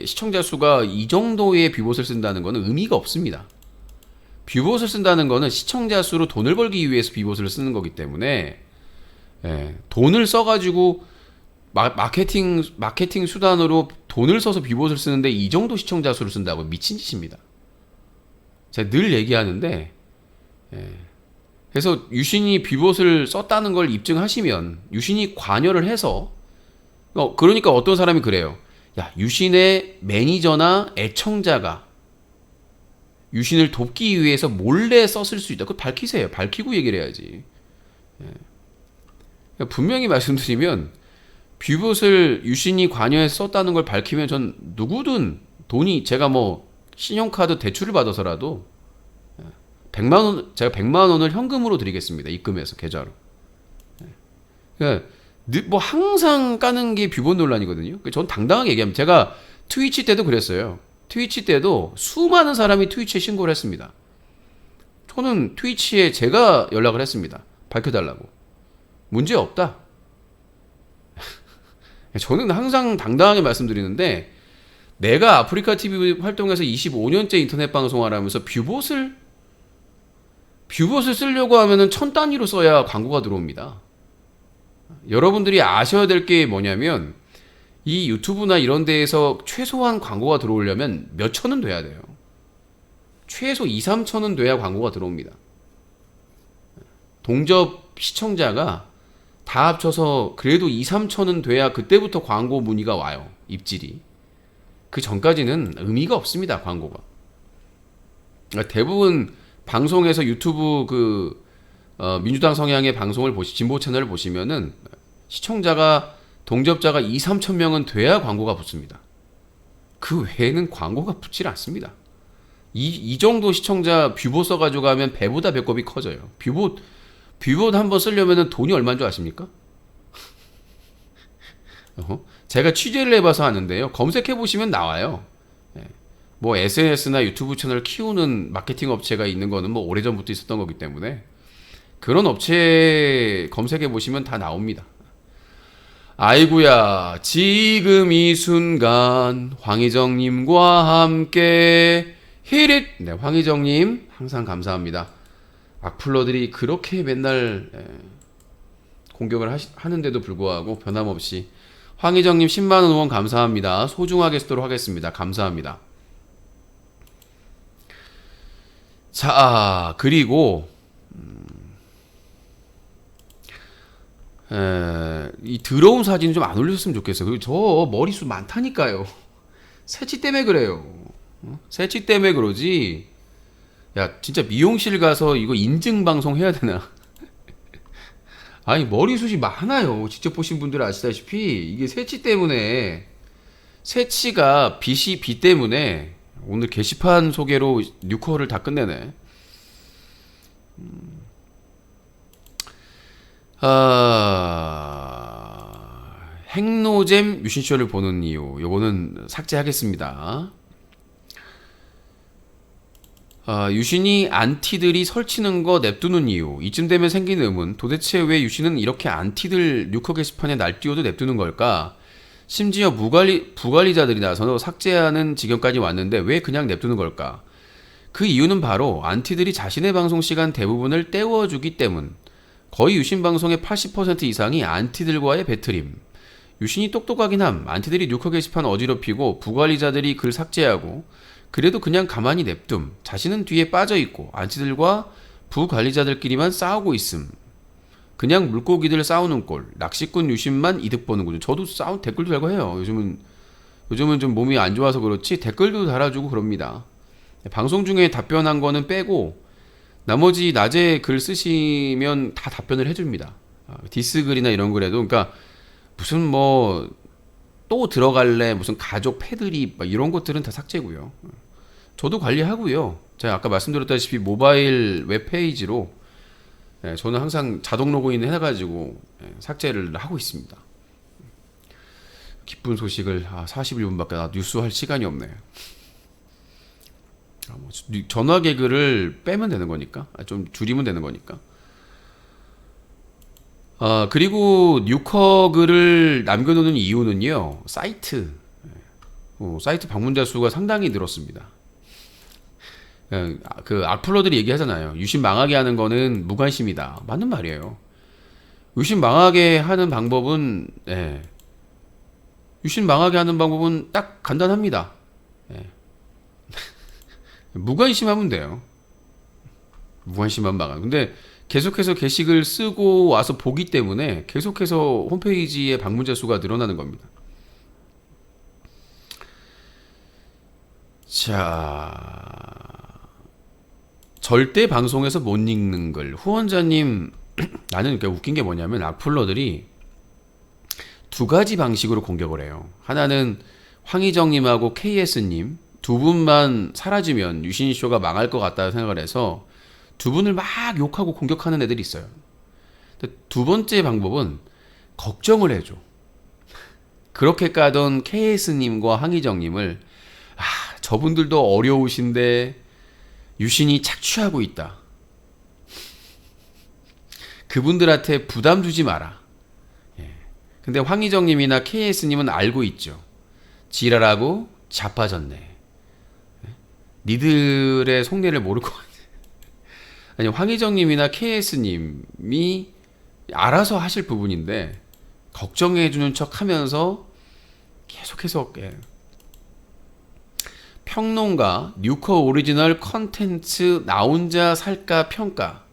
시청자 수가 이 정도의 뷰봇을 쓴다는 것은 의미가 없습니다. 뷰봇을 쓴다는 것은 시청자 수로 돈을 벌기 위해서 뷰봇을 쓰는 거기 때문에 돈을 써가지고 마케팅 수단으로 돈을 써서 뷰봇을 쓰는데 이 정도 시청자 수를 쓴다고 미친 짓입니다. 제가 늘 얘기하는데 그래서 유신이 뷰봇을 썼다는 걸 입증하시면 유신이 관여를 해서 그러니까 어떤 사람이 그래요. 야, 유신의 매니저나 애청자가 유신을 돕기 위해서 몰래 썼을 수 있다. 그거 밝히세요. 밝히고 얘기를 해야지. 분명히 말씀드리면 뷰봇을 유신이 관여해서 썼다는 걸 밝히면 전 누구든 돈이 제가 신용카드 대출을 받아서라도 100만 원 제가 100만 원을 현금으로 드리겠습니다. 입금해서 계좌로. 그러니까 항상 까는 게 뷰봇 논란이거든요. 전 당당하게 얘기하면 제가 트위치 때도 그랬어요. 트위치 때도 수많은 사람이 트위치에 신고를 했습니다. 저는 트위치에 제가 연락을 했습니다. 밝혀달라고. 문제 없다. 저는 항상 당당하게 말씀드리는데 내가 아프리카 TV 활동에서 25년째 인터넷 방송을 하면서 뷰봇을 쓰려고 하면은 1000단위로 써야 광고가 들어옵니다. 여러분들이 아셔야 될 게 뭐냐면 이 유튜브나 이런 데에서 최소한 광고가 들어오려면 몇 천은 돼야 돼요. 최소 2, 3천은 돼야 광고가 들어옵니다. 동접 시청자가 다 합쳐서 그래도 2, 3천은 돼야 그때부터 광고 문의가 와요. 입질이. 그 전까지는 의미가 없습니다. 광고가. 그러니까 대부분 방송에서 유튜브 민주당 성향의 방송을 진보 채널을 보시면은 동접자가 2, 3천 명은 돼야 광고가 붙습니다. 그 외에는 광고가 붙질 않습니다. 이 정도 시청자 뷰봇 써가지고 하면 배보다 배꼽이 커져요. 뷰봇 한번 쓰려면 돈이 얼마인 줄 아십니까? 제가 취재를 해봐서 아는데요. 검색해보시면 나와요. SNS나 유튜브 채널 키우는 마케팅 업체가 있는 거는 오래전부터 있었던 거기 때문에 그런 업체 검색해보시면 다 나옵니다. 아이구야, 지금 이 순간 황희정님과 함께 히릿. 네, 황희정님 항상 감사합니다. 악플러들이 그렇게 맨날 공격을 하는데도 불구하고 변함없이 황희정님 10만원 후원 감사합니다. 소중하게 쓰도록 하겠습니다. 감사합니다. 자, 그리고 이 더러운 사진 좀 안 올렸으면 좋겠어요. 그리고 저 머리숱 많다니까요. 새치 때문에 그래요. 새치 때문에 그러지. 야, 진짜 미용실 가서 이거 인증 방송 해야 되나? 아니, 머리숱이 많아요. 직접 보신 분들은 아시다시피 이게 새치 때문에, 새치가 비 때문에 오늘 게시판 소개로 뉴코어를 다 끝내네. 핵노잼 유신쇼를 보는 이유, 요거는 삭제하겠습니다. 유신이 안티들이 설치는 거 냅두는 이유. 이쯤 되면 생긴 의문. 도대체 왜 유신은 이렇게 안티들 뉴커 게시판에 날뛰어도 냅두는 걸까? 심지어 부관리자들이 나서서 삭제하는 지경까지 왔는데 왜 그냥 냅두는 걸까? 그 이유는 바로 안티들이 자신의 방송 시간 대부분을 때워주기 때문. 거의 유신 방송의 80% 이상이 안티들과의 배틀임. 유신이 똑똑하긴 함. 안티들이 뉴커 게시판 어지럽히고 부관리자들이 글 삭제하고 그래도 그냥 가만히 냅둠. 자신은 뒤에 빠져있고 안티들과 부관리자들끼리만 싸우고 있음. 그냥 물고기들 싸우는 꼴. 낚시꾼 유신만 이득 보는군요. 저도 댓글도 달고 해요. 요즘은 좀 몸이 안 좋아서 그렇지 댓글도 달아주고 그럽니다. 방송 중에 답변한 거는 빼고 나머지 낮에 글 쓰시면 다 답변을 해줍니다. 디스 글이나 이런 글에도 그러니까 무슨 뭐 또 들어갈래 무슨 가족 패드립 이런 것들은 다 삭제고요. 저도 관리하고요. 제가 아까 말씀드렸다시피 모바일 웹페이지로 저는 항상 자동 로그인 해가지고 삭제를 하고 있습니다. 기쁜 소식을 41분밖에 뉴스 할 시간이 없네. 전화 개그를 빼면 되는 거니까 좀 줄이면 되는 거니까. 그리고 뉴커 글을 남겨놓는 이유는요. 사이트 방문자 수가 상당히 늘었습니다. 그 악플러들이 얘기하잖아요. 유신 망하게 하는 거는 무관심이다. 맞는 말이에요. 유신 망하게 하는 방법은 유신 망하게 하는 방법은 딱 간단합니다. 무관심하면 돼요. 무관심하면 망하는. 근데 계속해서 게시글 쓰고 와서 보기 때문에 계속해서 홈페이지의 방문자 수가 늘어나는 겁니다. 자, 절대 방송에서 못 읽는 글. 후원자님, 나는 그러니까 웃긴 게 뭐냐면 악플러들이 두 가지 방식으로 공격을 해요. 하나는 황희정님하고 KS님 두 분만 사라지면 유신쇼가 망할 것 같다 생각을 해서 두 분을 막 욕하고 공격하는 애들이 있어요. 두 번째 방법은 걱정을 해줘. 그렇게 까던 KS님과 황희정님을 저분들도 어려우신데 유신이 착취하고 있다. 그분들한테 부담 주지 마라. 근데 황희정님이나 KS님은 알고 있죠. 지랄하고 자빠졌네. 니들의 속내를 모를 것 같아. 아니 황희정님이나 KS님이 알아서 하실 부분인데 걱정해주는 척하면서 계속해서 평론가 뉴커 오리지널 컨텐츠 나 혼자 살까 평가.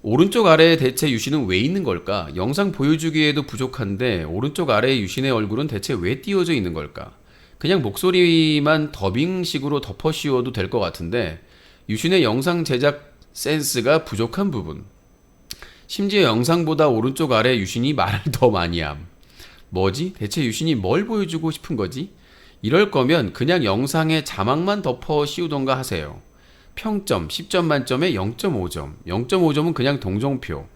오른쪽 아래에 대체 유신은 왜 있는 걸까? 영상 보여주기에도 부족한데 오른쪽 아래에 유신의 얼굴은 대체 왜 띄워져 있는 걸까? 그냥 목소리만 더빙식으로 덮어 씌워도 될 것 같은데 유신의 영상 제작 센스가 부족한 부분. 심지어 영상보다 오른쪽 아래 유신이 말을 더 많이 함. 뭐지? 대체 유신이 뭘 보여주고 싶은 거지? 이럴 거면 그냥 영상에 자막만 덮어 씌우던가 하세요. 평점 10점 만점에 0.5점. 0.5점은 그냥 동정표.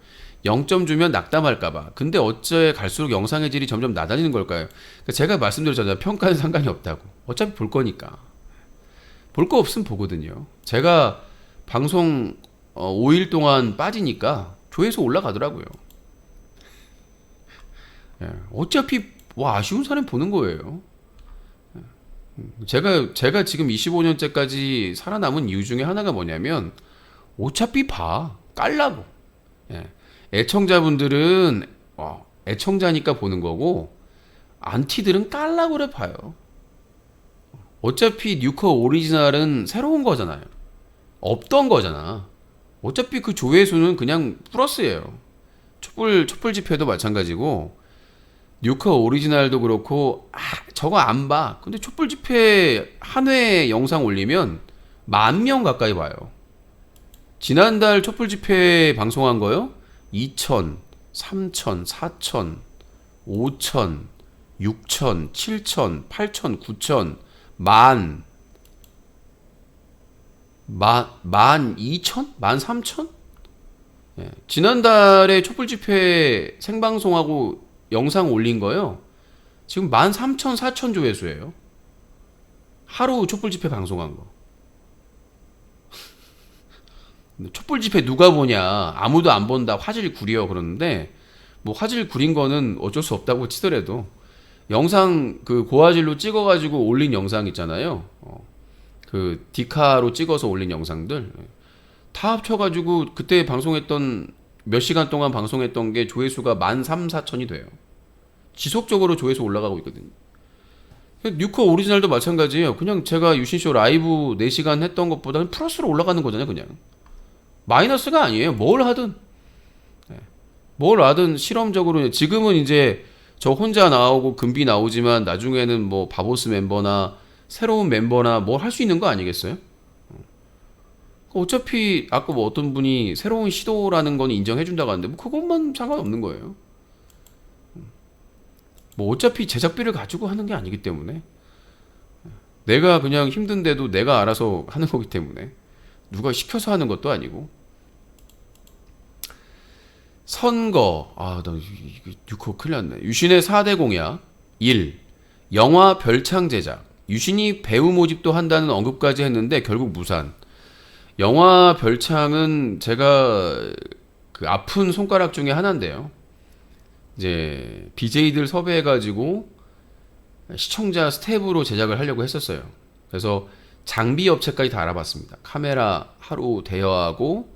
0점 주면 낙담할까봐. 근데 어째 갈수록 영상의 질이 점점 낮아지는 걸까요? 제가 말씀드렸잖아요. 평가는 상관이 없다고. 어차피 볼 거니까. 볼 거 없으면 보거든요. 제가 방송 5일 동안 빠지니까 조회수 올라가더라고요. 어차피 아쉬운 사람 보는 거예요. 제가 지금 25년째까지 살아남은 이유 중에 하나가 뭐냐면 어차피 깔라고. 애청자분들은 애청자니까 보는 거고 안티들은 깔라고 그래 봐요. 어차피 뉴커 오리지널은 새로운 거잖아요. 없던 거잖아. 어차피 그 조회수는 그냥 플러스예요. 촛불 집회도 마찬가지고 뉴커 오리지널도 그렇고 저거 안 봐. 근데 촛불 집회 한 회 영상 올리면 10,000명 가까이 봐요. 지난달 촛불 집회 방송한 거요? 2,000, 3,000, 4,000, 5,000, 6,000, 7,000, 8,000, 9,000, 10,000, 12,000? 13,000? 지난달에 촛불 집회 생방송하고 영상 올린 거요. 지금 13,000, 4,000 조회수예요. 하루 촛불 집회 방송한 거. 촛불 집회 누가 보냐? 아무도 안 본다. 화질 구려 그러는데 뭐 화질 구린 거는 어쩔 수 없다고 치더라도 영상 그 고화질로 찍어가지고 올린 영상 있잖아요. 그 디카로 찍어서 올린 영상들 다 합쳐가지고 그때 방송했던 몇 시간 동안 방송했던 게 조회수가 13,000~14,000이 돼요. 지속적으로 조회수 올라가고 있거든요. 뉴커 오리지널도 마찬가지예요. 그냥 제가 유신쇼 라이브 4시간 했던 것보다는 플러스로 올라가는 거잖아요. 그냥 마이너스가 아니에요. 뭘 하든 실험적으로 지금은 이제 저 혼자 나오고 금비 나오지만 나중에는 뭐 바보스 멤버나 새로운 멤버나 뭘 할 수 있는 거 아니겠어요? 어차피 아까 뭐 어떤 분이 새로운 시도라는 건 인정해준다고 하는데 뭐 그것만 상관없는 거예요. 뭐 어차피 제작비를 가지고 하는 게 아니기 때문에 내가 그냥 힘든데도 내가 알아서 하는 거기 때문에 누가 시켜서 하는 것도 아니고. 선거 나 이거 뉴코 큰일 났네. 유신의 4대 공약 1. 영화 별창 제작. 유신이 배우 모집도 한다는 언급까지 했는데 결국 무산. 영화 별창은 제가 그 아픈 손가락 중에 하나인데요. 이제 BJ들 섭외해가지고 시청자 스텝으로 제작을 하려고 했었어요. 그래서 장비 업체까지 다 알아봤습니다. 카메라 하루 대여하고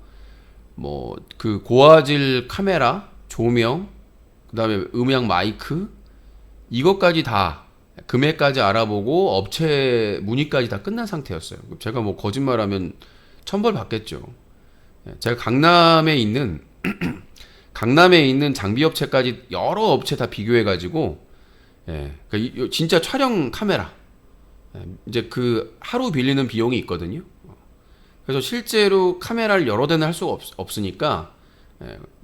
뭐 그 고화질 카메라, 조명, 그다음에 음향 마이크 이것까지 다 금액까지 알아보고 업체 문의까지 다 끝난 상태였어요. 제가 뭐 거짓말하면 천벌 받겠죠. 제가 강남에 있는 장비 업체까지 여러 업체 다 비교해 가지고 그러니까 진짜 촬영 카메라 이제 그 하루 빌리는 비용이 있거든요. 그래서 실제로 카메라를 여러 대는 할 수가 없으니까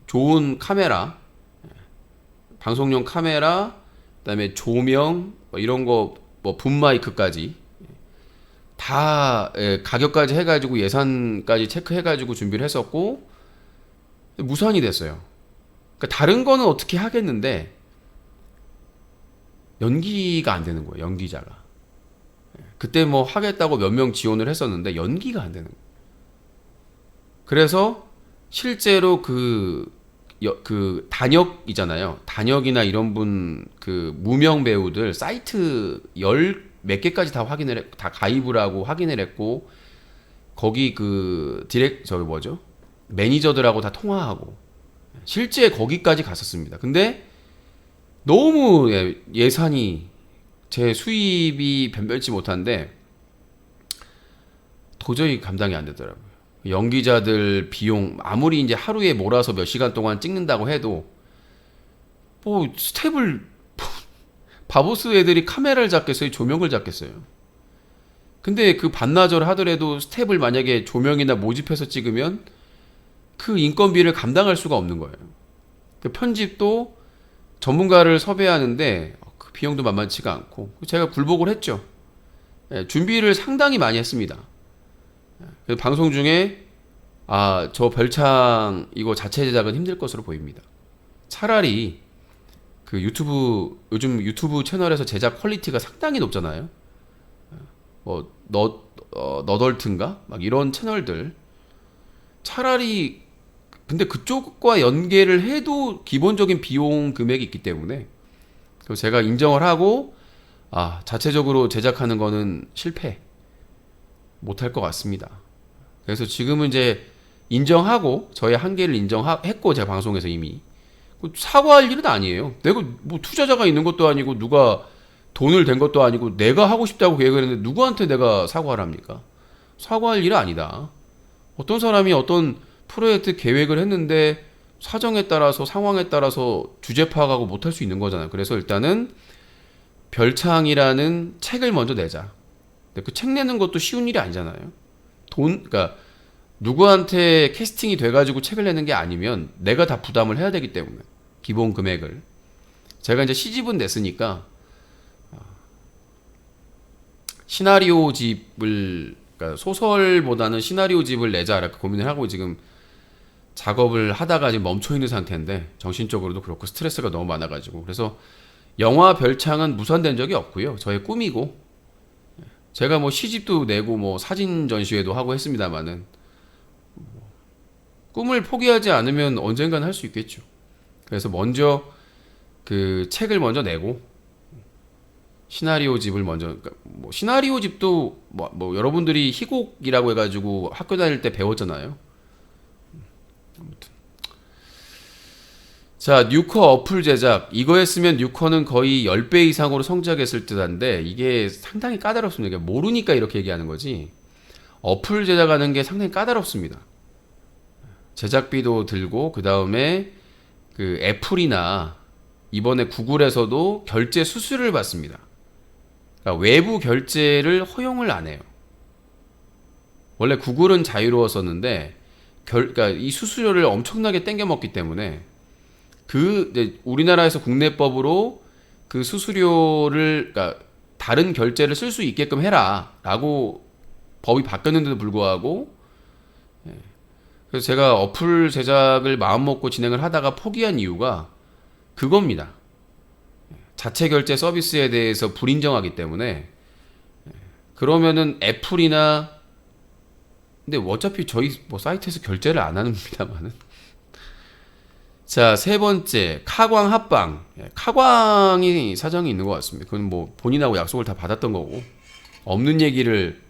좋은 카메라, 방송용 카메라, 그다음에 조명 뭐 이런 거 뭐 붐마이크까지 다 가격까지 해가지고 예산까지 체크해가지고 준비를 했었고 무산이 됐어요. 그러니까 다른 거는 어떻게 하겠는데 연기가 안 되는 거예요. 연기자가 그때 뭐 하겠다고 몇 명 지원을 했었는데 연기가 안 되는 거예요. 그래서 실제로 그 단역이잖아요. 단역이나 이런 분 그 무명 배우들 사이트 몇 개까지 다 다 가입을 하고 확인을 했고 거기 그 매니저들하고 다 통화하고 실제 거기까지 갔었습니다. 근데 너무 예산이 제 수입이 변별치 못한데 도저히 감당이 안 되더라고요. 연기자들 비용 아무리 이제 하루에 몰아서 몇 시간 동안 찍는다고 해도 뭐 스텝을 바보스 애들이 카메라를 잡겠어요, 조명을 잡겠어요. 근데 그 반나절 하더라도 스텝을 만약에 조명이나 모집해서 찍으면 그 인건비를 감당할 수가 없는 거예요. 그 편집도 전문가를 섭외하는데 그 비용도 만만치가 않고 제가 굴복을 했죠. 준비를 상당히 많이 했습니다. 방송 중에 저 별창 이거 자체 제작은 힘들 것으로 보입니다. 차라리 그 요즘 유튜브 채널에서 제작 퀄리티가 상당히 높잖아요. 뭐 너덜트인가 막 이런 채널들 차라리 근데 그쪽과 연계를 해도 기본적인 비용 금액이 있기 때문에 그래서 제가 인정을 하고 자체적으로 제작하는 거는 실패 못할 것 같습니다. 그래서 지금은 이제 인정하고 저의 한계를 인정했고 제가 방송에서 이미 사과할 일은 아니에요. 내가 뭐 투자자가 있는 것도 아니고 누가 돈을 댄 것도 아니고 내가 하고 싶다고 계획을 했는데 누구한테 내가 사과를 합니까? 사과할 일은 아니다. 어떤 사람이 어떤 프로젝트 계획을 했는데 사정에 따라서 상황에 따라서 주제 파악하고 못할 수 있는 거잖아요. 그래서 일단은 별창이라는 책을 먼저 내자. 근데 그 책 내는 것도 쉬운 일이 아니잖아요. 그러니까 누구한테 캐스팅이 돼가지고 책을 내는 게 아니면 내가 다 부담을 해야 되기 때문에 기본 금액을 제가 이제 시집은 냈으니까 시나리오집을 그러니까 소설보다는 시나리오집을 내자 이렇게 고민을 하고 지금 작업을 하다가 지금 멈춰 있는 상태인데 정신적으로도 그렇고 스트레스가 너무 많아가지고 그래서 영화 별창은 무산된 적이 없고요. 저의 꿈이고 제가 뭐 시집도 내고 뭐 사진 전시회도 하고 했습니다만은 꿈을 포기하지 않으면 언젠가는 할 수 있겠죠. 그래서 먼저 그 책을 먼저 내고 시나리오집을 먼저 그러니까 뭐 시나리오집도 뭐 여러분들이 희곡이라고 해가지고 학교 다닐 때 배웠잖아요. 아무튼 자, 뉴커 어플 제작 이거 했으면 뉴커는 거의 10배 이상으로 성장했을 듯한데 이게 상당히 까다롭습니다. 이게 모르니까 이렇게 얘기하는 거지. 어플 제작하는 게 상당히 까다롭습니다. 제작비도 들고 그 다음에 그 애플이나 이번에 구글에서도 결제 수수료를 받습니다. 그러니까 외부 결제를 허용을 안 해요. 원래 구글은 자유로웠었는데 그러니까 이 수수료를 엄청나게 땡겨 먹기 때문에 이제 우리나라에서 국내법으로 그 수수료를 그러니까 다른 결제를 쓸 수 있게끔 해라라고 법이 바뀌었는데도 불구하고 그래서 제가 어플 제작을 마음먹고 진행을 하다가 포기한 이유가 그겁니다. 자체 결제 서비스에 대해서 불인정하기 때문에 그러면은 애플이나 근데 어차피 저희 뭐 사이트에서 결제를 안 합니다만은 자, 세 번째 카광 합방. 카광이 사정이 있는 것 같습니다. 그건 뭐 본인하고 약속을 다 받았던 거고 없는 얘기를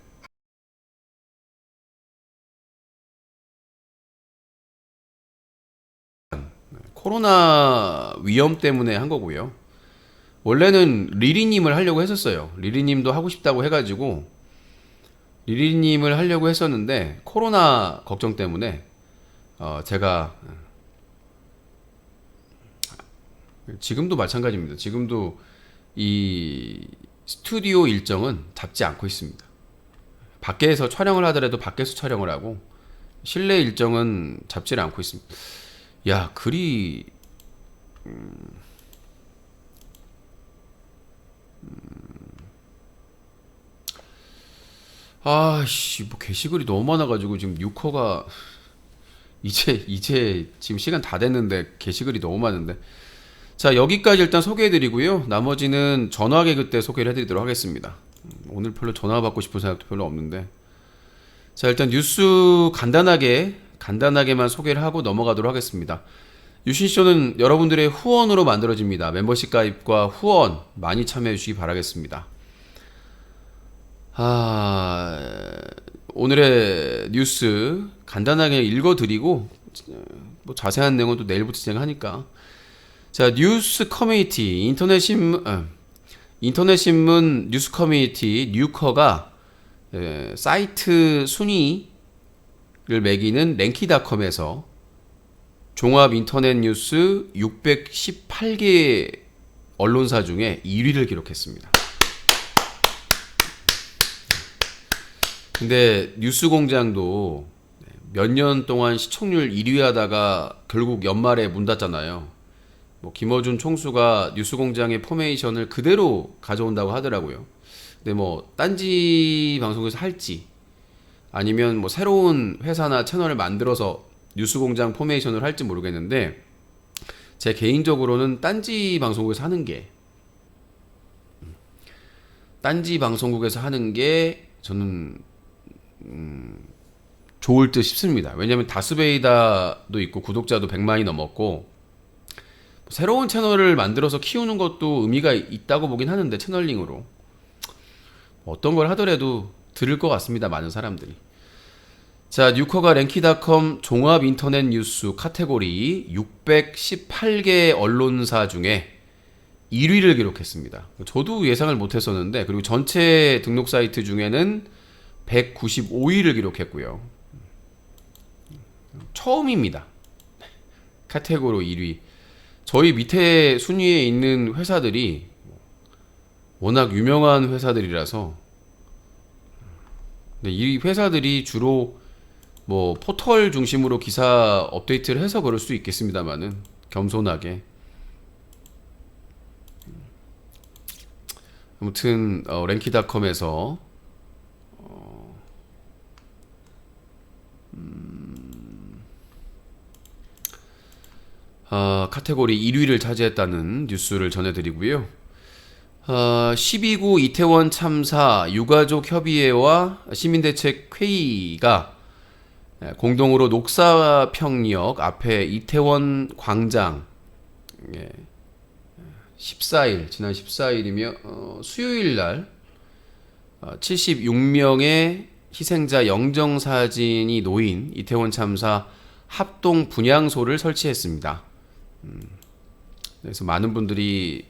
코로나 위험 때문에 한 거고요. 원래는 리리님을 하려고 했었어요. 리리님도 하고 싶다고 해가지고 리리님을 하려고 했었는데 코로나 걱정 때문에 제가 지금도 마찬가지입니다. 지금도 이 스튜디오 일정은 잡지 않고 있습니다. 밖에서 촬영을 하더라도 밖에서 촬영을 하고 실내 일정은 잡지를 않고 있습니다. 야, 글이 아씨 뭐 게시글이 너무 많아가지고 지금 뉴커가 이제 지금 시간 다 됐는데 게시글이 너무 많은데 자 여기까지 일단 소개해드리고요. 나머지는 전화 개그 때 소개를 해드리도록 하겠습니다. 오늘 별로 전화 받고 싶은 생각도 별로 없는데 자 일단 뉴스 간단하게만 소개를 하고 넘어가도록 하겠습니다. 유신쇼는 여러분들의 후원으로 만들어집니다. 멤버십 가입과 후원 많이 참여해 주시기 바라겠습니다. 오늘의 뉴스 간단하게 읽어드리고 뭐 자세한 내용은 또 내일부터 진행하니까 자 뉴스 커뮤니티 인터넷 신문 뉴스 커뮤니티 뉴커가 사이트 순위를 매기는 랭키닷컴에서 종합 인터넷 뉴스 618개 언론사 중에 1위를 기록했습니다. 근데 뉴스공장도 몇 년 동안 시청률 1위 하다가 결국 연말에 문 닫잖아요. 뭐 김어준 총수가 뉴스공장의 포메이션을 그대로 가져온다고 하더라고요. 근데 뭐 딴지 방송에서 할지 아니면 뭐 새로운 회사나 채널을 만들어서 뉴스공장 포메이션을 할지 모르겠는데 제 개인적으로는 딴지 방송국에서 하는 게 저는 좋을 듯 싶습니다. 왜냐면 다스베이다도 있고 구독자도 100만이 넘었고 새로운 채널을 만들어서 키우는 것도 의미가 있다고 보긴 하는데 채널링으로 어떤 걸 하더라도 들을 것 같습니다. 많은 사람들이. 자, 뉴커가 랭키닷컴 종합 인터넷 뉴스 카테고리 618개 언론사 중에 1위를 기록했습니다. 저도 예상을 못했었는데 그리고 전체 등록 사이트 중에는 195위를 기록했고요. 처음입니다. 카테고리 1위. 저희 밑에 순위에 있는 회사들이 워낙 유명한 회사들이라서 이 회사들이 주로 뭐 포털 중심으로 기사 업데이트를 해서 그럴 수 있겠습니다만은 겸손하게 아무튼 랭키닷컴에서 카테고리 1위를 차지했다는 뉴스를 전해드리고요. 12구 이태원 참사 유가족 협의회와 시민대책회의가 공동으로 녹사평역 앞에 이태원 광장 14일 지난 14일이며 수요일 날 76명의 희생자 영정 사진이 놓인 이태원 참사 합동 분향소를 설치했습니다. 그래서 많은 분들이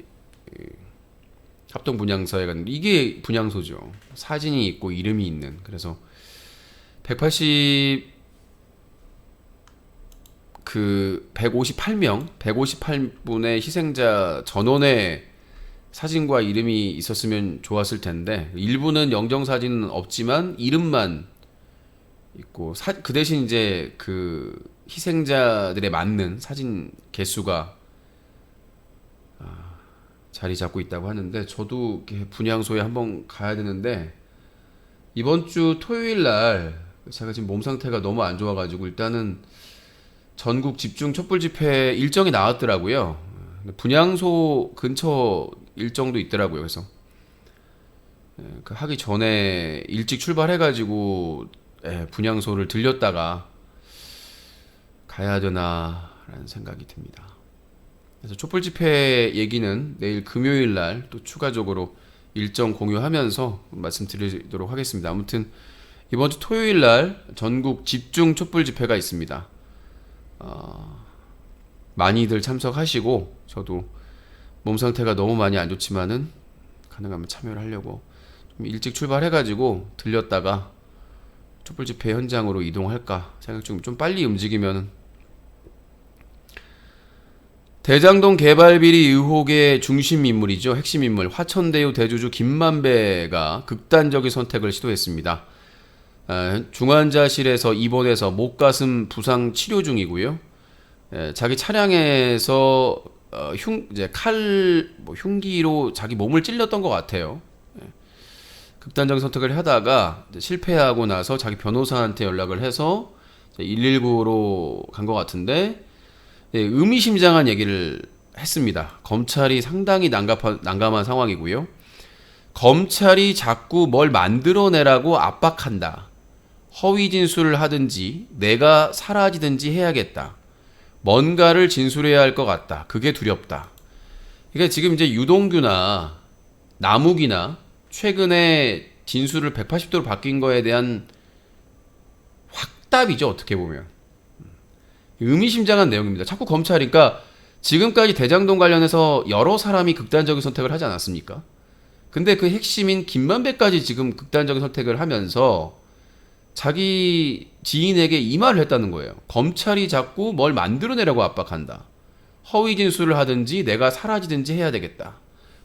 합동 분향소에 갔는데 이게 분향소죠. 사진이 있고 이름이 있는. 그래서 158분의 희생자 전원의 사진과 이름이 있었으면 좋았을 텐데 일부는 영정 사진은 없지만 이름만 있고 그 대신 이제 그 희생자들에 맞는 사진 개수가 자리 잡고 있다고 하는데 저도 분향소에 한번 가야 되는데 이번 주 토요일 날 제가 지금 몸 상태가 너무 안 좋아가지고 일단은 전국 집중 촛불 집회 일정이 나왔더라고요. 분향소 근처 일정도 있더라고요. 그래서 그 하기 전에 일찍 출발해가지고 분향소를 들렸다가 가야 되나라는 생각이 듭니다. 그래서 촛불 집회 얘기는 내일 금요일 날 또 추가적으로 일정 공유하면서 말씀드리도록 하겠습니다. 아무튼 이번 주 토요일 날 전국 집중 촛불 집회가 있습니다. 많이들 참석하시고 저도 몸 상태가 너무 많이 안 좋지만은 가능하면 참여를 하려고 좀 일찍 출발해가지고 들렸다가 촛불 집회 현장으로 이동할까 생각 중. 좀 빨리 움직이면은 대장동 개발 비리 의혹의 중심 인물이죠. 핵심 인물 화천대유 대주주 김만배가 극단적인 선택을 시도했습니다. 중환자실에서 입원해서 목가슴 부상 치료 중이고요. 자기 차량에서 흉기로 자기 몸을 찔렀던 것 같아요. 극단적인 선택을 하다가 실패하고 나서 자기 변호사한테 연락을 해서 119로 간 것 같은데 의미심장한 얘기를 했습니다. 검찰이 상당히 난감한 상황이고요. 검찰이 자꾸 뭘 만들어내라고 압박한다. 허위 진술을 하든지 내가 사라지든지 해야겠다. 뭔가를 진술해야 할 것 같다. 그게 두렵다. 그러니까 지금 이제 유동규나 남욱이나 최근에 진술을 180도로 바뀐 거에 대한 확답이죠. 어떻게 보면. 의미심장한 내용입니다. 자꾸 검찰이, 그러니까 지금까지 대장동 관련해서 여러 사람이 극단적인 선택을 하지 않았습니까? 근데 그 핵심인 김만배까지 지금 극단적인 선택을 하면서 자기 지인에게 이 말을 했다는 거예요. 검찰이 자꾸 뭘 만들어내라고 압박한다. 허위 진술을 하든지 내가 사라지든지 해야 되겠다.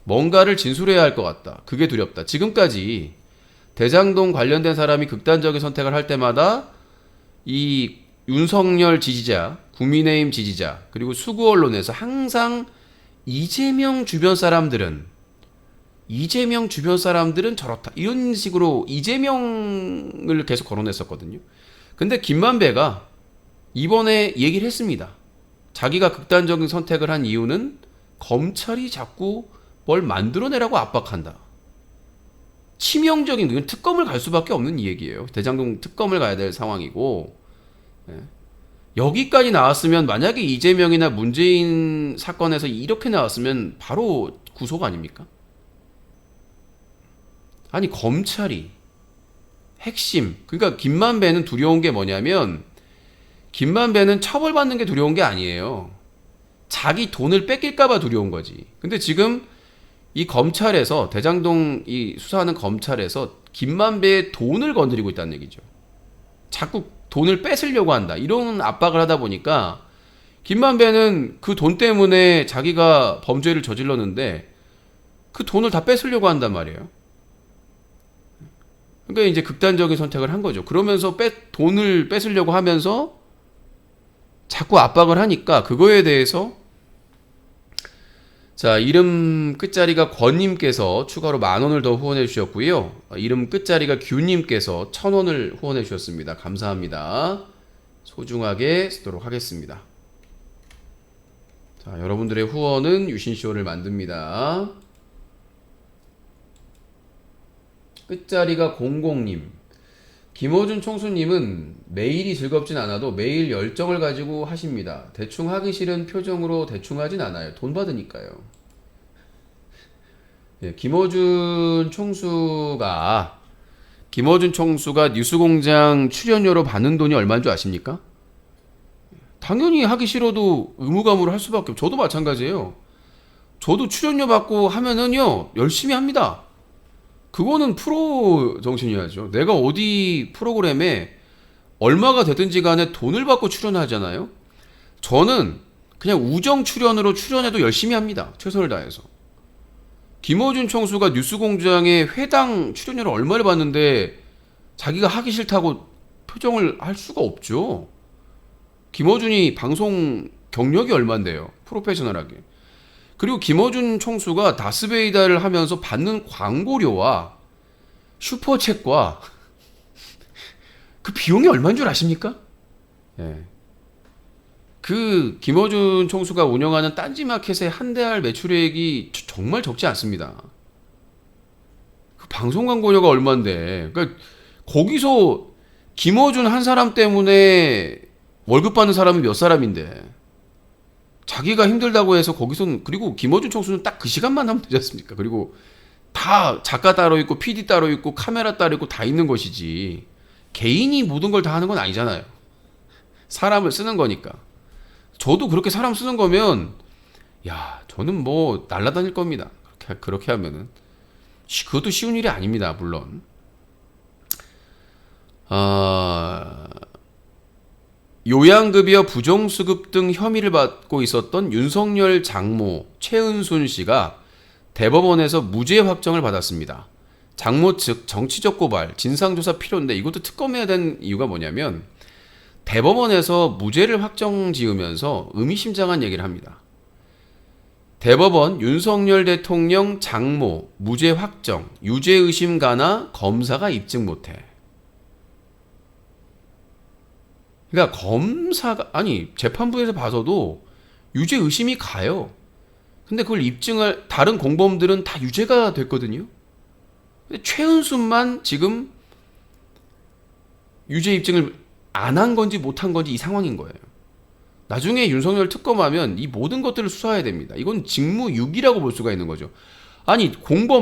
뭔가를 진술해야 할 것 같다. 그게 두렵다. 지금까지 대장동 관련된 사람이 극단적인 선택을 할 때마다 이 윤석열 지지자, 국민의힘 지지자, 그리고 수구 언론에서 항상 이재명 주변 사람들은 저렇다. 이런 식으로 이재명을 계속 거론했었거든요. 근데 김만배가 이번에 얘기를 했습니다. 자기가 극단적인 선택을 한 이유는 검찰이 자꾸 뭘 만들어내라고 압박한다. 치명적인, 이건 특검을 갈 수밖에 없는 이 얘기예요. 대장동 특검을 가야 될 상황이고, 여기까지 나왔으면 만약에 이재명이나 문재인 사건에서 이렇게 나왔으면 바로 구속 아닙니까? 아니 검찰이 핵심, 그러니까 김만배는 두려운 게 뭐냐면 김만배는 처벌받는 게 두려운 게 아니에요. 자기 돈을 뺏길까봐 두려운 거지. 근데 지금 이 검찰에서 대장동 이 수사하는 검찰에서 김만배의 돈을 건드리고 있다는 얘기죠. 자꾸 돈을 뺏으려고 한다. 이런 압박을 하다 보니까 김만배는 그 돈 때문에 자기가 범죄를 저질렀는데 그 돈을 다 뺏으려고 한단 말이에요. 그러니까 이제 극단적인 선택을 한 거죠. 그러면서 돈을 뺏으려고 하면서 자꾸 압박을 하니까 그거에 대해서 자, 이름 끝자리가 권님께서 추가로 10,000원을 더 후원해 주셨고요. 이름 끝자리가 규님께서 1,000원을 후원해 주셨습니다. 감사합니다. 소중하게 쓰도록 하겠습니다. 자, 여러분들의 후원은 유신쇼를 만듭니다. 끝자리가 00님. 김호준 총수님은 매일이 즐겁진 않아도 매일 열정을 가지고 하십니다. 대충 하기 싫은 표정으로 대충 하진 않아요. 돈 받으니까요. 예, 김호준 총수가 뉴스공장 출연료로 받는 돈이 얼마인 줄 아십니까? 당연히 하기 싫어도 의무감으로 할 수밖에 없어요. 저도 마찬가지예요. 저도 출연료 받고 하면은요 열심히 합니다. 그거는 프로 정신이야죠. 내가 어디 프로그램에 얼마가 되든지 간에 돈을 받고 출연하잖아요. 저는 그냥 우정 출연으로 출연해도 열심히 합니다. 최선을 다해서. 김어준 총수가 뉴스공장에 회당 출연료를 얼마를 받는데 자기가 하기 싫다고 표정을 할 수가 없죠. 김어준이 방송 경력이 얼만데요. 프로페셔널하게. 그리고 김어준 총수가 다스베이다를 하면서 받는 광고료와 슈퍼챗과 그 비용이 얼마인 줄 아십니까? 예. 그 김어준 총수가 운영하는 딴지마켓의 한 달 매출액이 정말 적지 않습니다. 그 방송 광고료가 얼마인데? 그러니까 거기서 김어준 한 사람 때문에 월급 받는 사람이 몇 사람인데? 자기가 힘들다고 해서 거기서는, 그리고 김어준 총수는 딱 그 시간만 하면 되지 않습니까? 그리고 다 작가 따로 있고 PD 따로 있고 카메라 따로 있고 다 있는 것이지 개인이 모든 걸 다 하는 건 아니잖아요. 사람을 쓰는 거니까. 저도 그렇게 사람 쓰는 거면 저는 뭐 날라다닐 겁니다. 그렇게 하면은 그것도 쉬운 일이 아닙니다. 물론 요양급여 부정수급 등 혐의를 받고 있었던 윤석열 장모 최은순 씨가 대법원에서 무죄 확정을 받았습니다. 장모 측 정치적 고발, 진상조사 필요인데 이것도 특검해야 되는 이유가 뭐냐면 대법원에서 무죄를 확정 지으면서 의미심장한 얘기를 합니다. 대법원 윤석열 대통령 장모 무죄 확정, 유죄 의심 가나 검사가 입증 못해. 그러니까 재판부에서 봐서도 유죄 의심이 가요. 근데 그걸 입증할 다른 공범들은 다 유죄가 됐거든요. 근데 최은순만 지금 유죄 입증을 안 한 건지 못 한 건지 이 상황인 거예요. 나중에 윤석열 특검하면 이 모든 것들을 수사해야 됩니다. 이건 직무유기라고 볼 수가 있는 거죠. 아니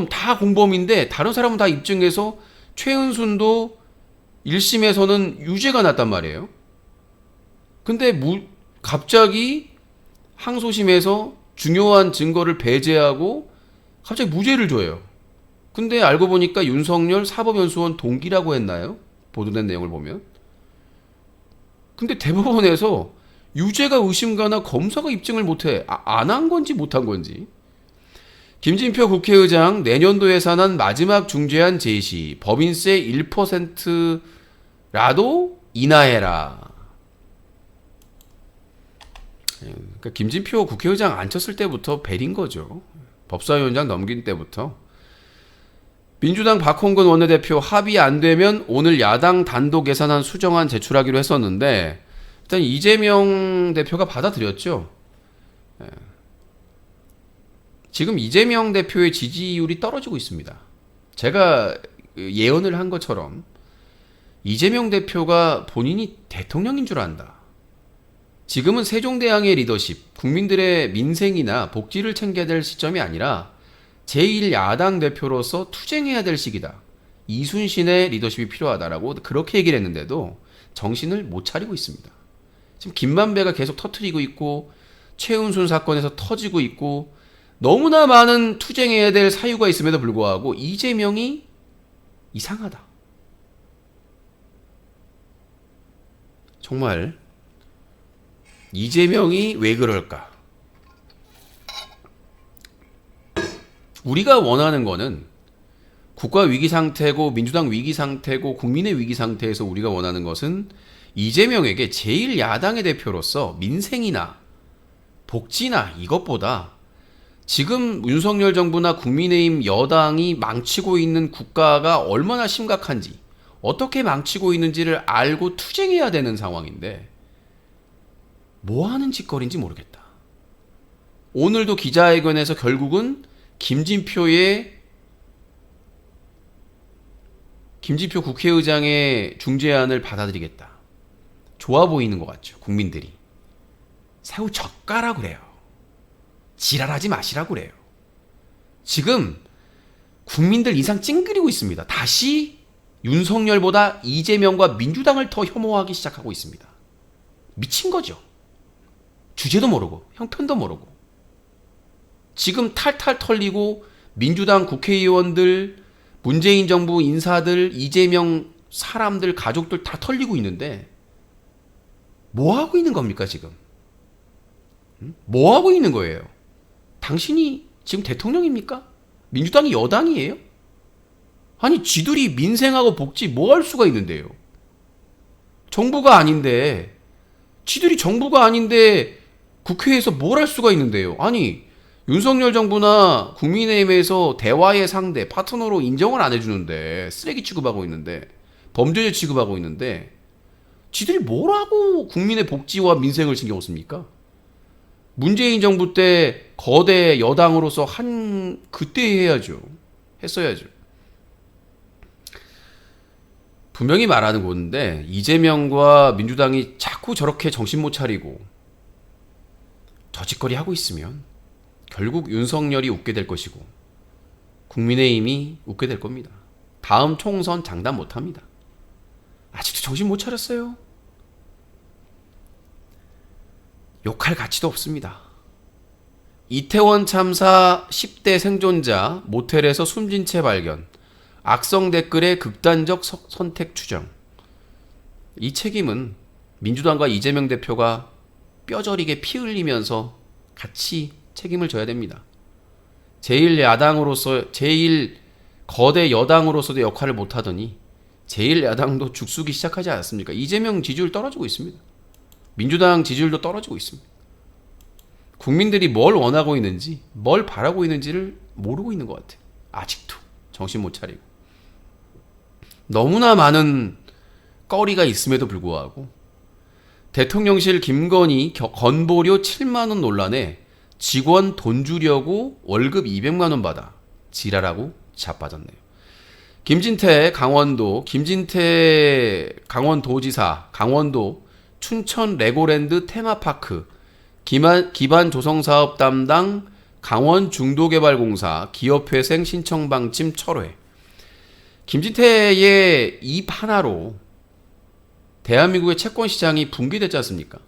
다 공범인데 다른 사람은 다 입증해서 최은순도 1심에서는 유죄가 났단 말이에요. 근데 갑자기 항소심에서 중요한 증거를 배제하고 갑자기 무죄를 줘요. 근데 알고 보니까 윤석열 사법연수원 동기라고 했나요? 보도된 내용을 보면. 근데 대법원에서 유죄가 의심가나 검사가 입증을 못해. 안 한 건지 못 한 건지. 김진표 국회의장 내년도 예산안 마지막 중재안 제시. 법인세 1%라도 인하해라. 그러니까 김진표 국회의장 앉혔을 때부터 벨인 거죠. 법사위원장 넘긴 때부터. 민주당 박홍근 원내대표 합의 안 되면 오늘 야당 단독 예산안 수정안 제출하기로 했었는데 일단 이재명 대표가 받아들였죠. 지금 이재명 대표의 지지율이 떨어지고 있습니다. 제가 예언을 한 것처럼 이재명 대표가 본인이 대통령인 줄 안다. 지금은 세종대왕의 리더십, 국민들의 민생이나 복지를 챙겨야 될 시점이 아니라 제1야당 대표로서 투쟁해야 될 시기다. 이순신의 리더십이 필요하다라고 그렇게 얘기를 했는데도 정신을 못 차리고 있습니다. 지금 김만배가 계속 터트리고 있고 최은순 사건에서 터지고 있고 너무나 많은 투쟁해야 될 사유가 있음에도 불구하고 이재명이 이상하다. 정말 이재명이 왜 그럴까? 우리가 원하는 거는 국가 위기 상태고 민주당 위기 상태고 국민의 위기 상태에서 우리가 원하는 것은 이재명에게 제1야당의 대표로서 민생이나 복지나 이것보다 지금 윤석열 정부나 국민의힘 여당이 망치고 있는 국가가 얼마나 심각한지 어떻게 망치고 있는지를 알고 투쟁해야 되는 상황인데 뭐 하는 짓거리인지 모르겠다. 오늘도 기자회견에서 결국은 김진표의 김진표 국회의장의 중재안을 받아들이겠다. 좋아 보이는 것 같죠, 국민들이. 새우 젓가라 그래요. 지랄하지 마시라고 그래요. 지금 국민들 인상 찡그리고 있습니다. 다시 윤석열보다 이재명과 민주당을 더 혐오하기 시작하고 있습니다. 미친 거죠. 주제도 모르고 형편도 모르고 지금 탈탈 털리고 민주당 국회의원들, 문재인 정부 인사들, 이재명 사람들, 가족들 다 털리고 있는데 뭐 하고 있는 겁니까 지금? 뭐 하고 있는 거예요? 당신이 지금 대통령입니까? 민주당이 여당이에요? 아니 지들이 민생하고 복지 뭐 할 수가 있는데요? 정부가 아닌데 지들이 정부가 아닌데 국회에서 뭘 할 수가 있는데요? 아니 윤석열 정부나 국민의힘에서 대화의 상대, 파트너로 인정을 안 해주는데 쓰레기 취급하고 있는데 범죄자 취급하고 있는데 지들이 뭘 하고 국민의 복지와 민생을 신경 씁니까? 문재인 정부 때 거대 여당으로서 한 그때 해야죠. 했어야죠. 분명히 말하는 건데 이재명과 민주당이 자꾸 저렇게 정신 못 차리고 저 짓거리 하고 있으면 결국 윤석열이 웃게 될 것이고 국민의힘이 웃게 될 겁니다. 다음 총선 장담 못합니다. 아직도 정신 못 차렸어요. 욕할 가치도 없습니다. 이태원 참사 10대 생존자 모텔에서 숨진 채 발견, 악성 댓글의 극단적 선택 추정. 이 책임은 민주당과 이재명 대표가 뼈저리게 피 흘리면서 같이 책임을 져야 됩니다. 제일 거대 여당으로서도 역할을 못하더니 제일 야당도 죽쓰기 시작하지 않았습니까? 이재명 지지율 떨어지고 있습니다. 민주당 지지율도 떨어지고 있습니다. 국민들이 뭘 원하고 있는지, 뭘 바라고 있는지를 모르고 있는 것 같아요. 아직도 정신 못 차리고. 너무나 많은 거리가 있음에도 불구하고 대통령실 김건희 건보료 7만 원 논란에 직원 돈 주려고 월급 200만 원 받아 지랄하고 자빠졌네요. 김진태 강원도지사, 강원도 춘천 레고랜드 테마파크 기반 조성사업 담당 강원중도개발공사 기업회생 신청방침 철회. 김진태의 입 하나로 대한민국의 채권시장이 붕괴됐지 않습니까?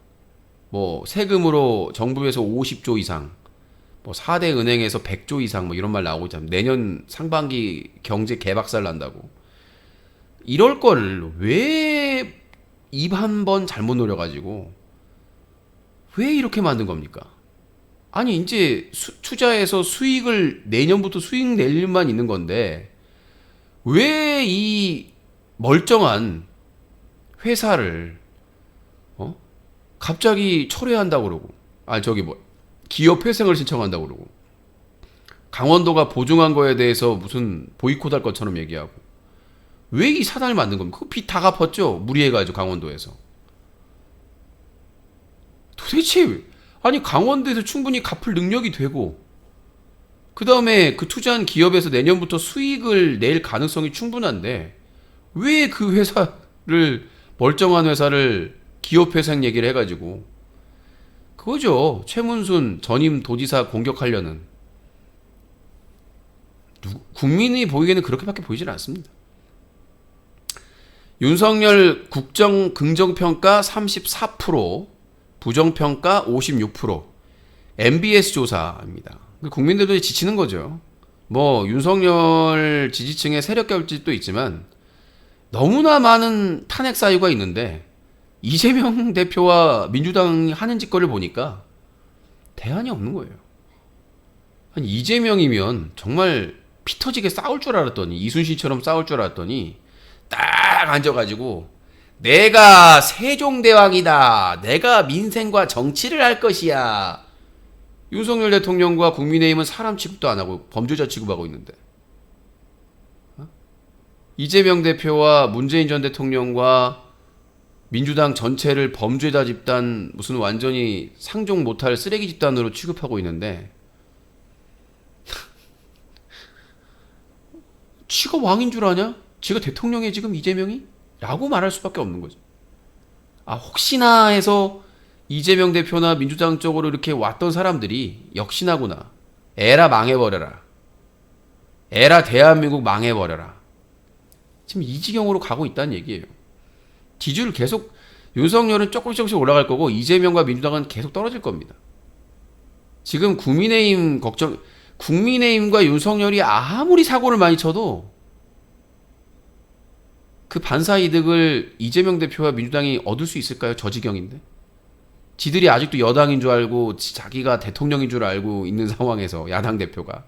뭐 세금으로 정부에서 50조 이상, 뭐 4대 은행에서 100조 이상 뭐 이런 말 나오고 있잖아요. 내년 상반기 경제 개박살 난다고. 이럴 거를 왜 입 한 번 잘못 노려가지고 왜 이렇게 만든 겁니까? 아니 이제 투자해서 수익을 내년부터 수익 낼 일만 있는 건데 왜 이 멀쩡한 회사를 갑자기 철회한다고 그러고 기업 회생을 신청한다고 그러고 강원도가 보증한 거에 대해서 무슨 보이콧할 것처럼 얘기하고 왜 이 사단을 만든 겁니까? 그 빚 다 갚았죠. 무리해가지고 강원도에서. 도대체 아니 강원도에서 충분히 갚을 능력이 되고 그 다음에 그 투자한 기업에서 내년부터 수익을 낼 가능성이 충분한데 왜 그 회사를 멀쩡한 회사를 기업회생 얘기를 해가지고 그거죠. 최문순 전임 도지사 공격하려는 국민이 보기에는 그렇게밖에 보이질 않습니다. 윤석열 국정 긍정평가 34%, 부정평가 56%, MBS 조사입니다. 국민들도 지치는 거죠. 뭐 윤석열 지지층의 세력 결집도 있지만 너무나 많은 탄핵 사유가 있는데 이재명 대표와 민주당이 하는 짓거리를 보니까 대안이 없는 거예요. 아니 이재명이면 정말 피 터지게 싸울 줄 알았더니 이순신처럼 싸울 줄 알았더니 딱 앉아가지고 내가 세종대왕이다. 내가 민생과 정치를 할 것이야. 윤석열 대통령과 국민의힘은 사람 취급도 안 하고 범죄자 취급하고 있는데 이재명 대표와 문재인 전 대통령과 민주당 전체를 범죄자 집단 무슨 완전히 상종 못할 쓰레기 집단으로 취급하고 있는데 쥐가 왕인 줄 아냐? 지가 대통령이 지금 이재명이? 라고 말할 수밖에 없는 거죠. 아, 혹시나 해서 이재명 대표나 민주당 쪽으로 이렇게 왔던 사람들이 역시나구나. 에라 망해버려라. 에라 대한민국 망해버려라. 지금 이 지경으로 가고 있다는 얘기예요. 지지율 계속 윤석열은 조금씩 올라갈 거고 이재명과 민주당은 계속 떨어질 겁니다. 지금 국민의힘과 윤석열이 아무리 사고를 많이 쳐도 그 반사 이득을 이재명 대표와 민주당이 얻을 수 있을까요? 저 지경인데. 지들이 아직도 여당인 줄 알고 자기가 대통령인 줄 알고 있는 상황에서 야당 대표가.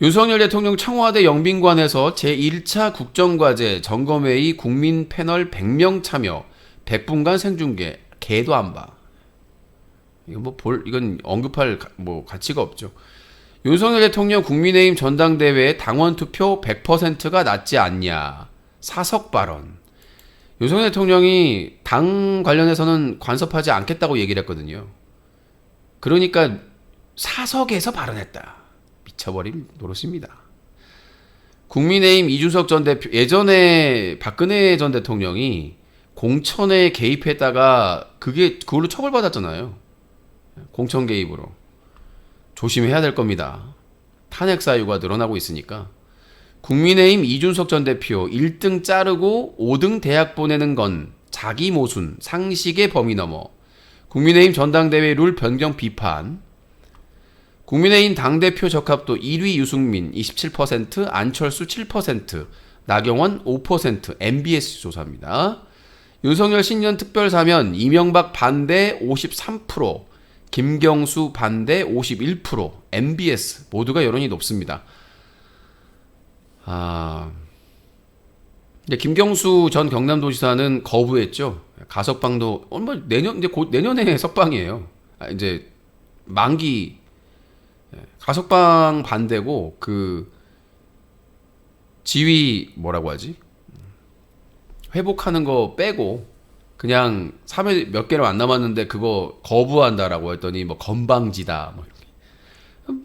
윤석열 대통령 청와대 영빈관에서 제1차 국정과제 점검회의 국민 패널 100명 참여 100분간 생중계 개도 안 봐. 이건 언급할 가치가 없죠. 윤석열 대통령 국민의힘 전당대회 당원 투표 100%가 낮지 않냐. 사석 발언. 윤석열 대통령이 당 관련해서는 간섭하지 않겠다고 얘기를 했거든요. 그러니까 사석에서 발언했다. 미쳐버린 노릇입니다. 국민의힘 이준석 전 대표, 예전에 박근혜 전 대통령이 공천에 개입했다가 그걸로 처벌받았잖아요. 공천 개입으로. 조심해야 될 겁니다. 탄핵 사유가 늘어나고 있으니까. 국민의힘 이준석 전 대표 1등 자르고 5등 대학 보내는 건 자기 모순, 상식의 범위 넘어. 국민의힘 전당대회 룰 변경 비판. 국민의힘 당대표 적합도 1위 유승민 27%, 안철수 7%, 나경원 5%, MBS 조사입니다. 윤석열 신년 특별사면 이명박 반대 53%, 김경수 반대 51%, MBS 모두가 여론이 높습니다. 이제 김경수 전 경남도지사는 거부했죠. 가석방도 이제 곧 내년에 석방이에요. 이제 만기 가석방 반대고 지위 뭐라고 하지? 회복하는 거 빼고 그냥 3회 몇 개로 안 남았는데 그거 거부한다라고 했더니 건방지다 이렇게.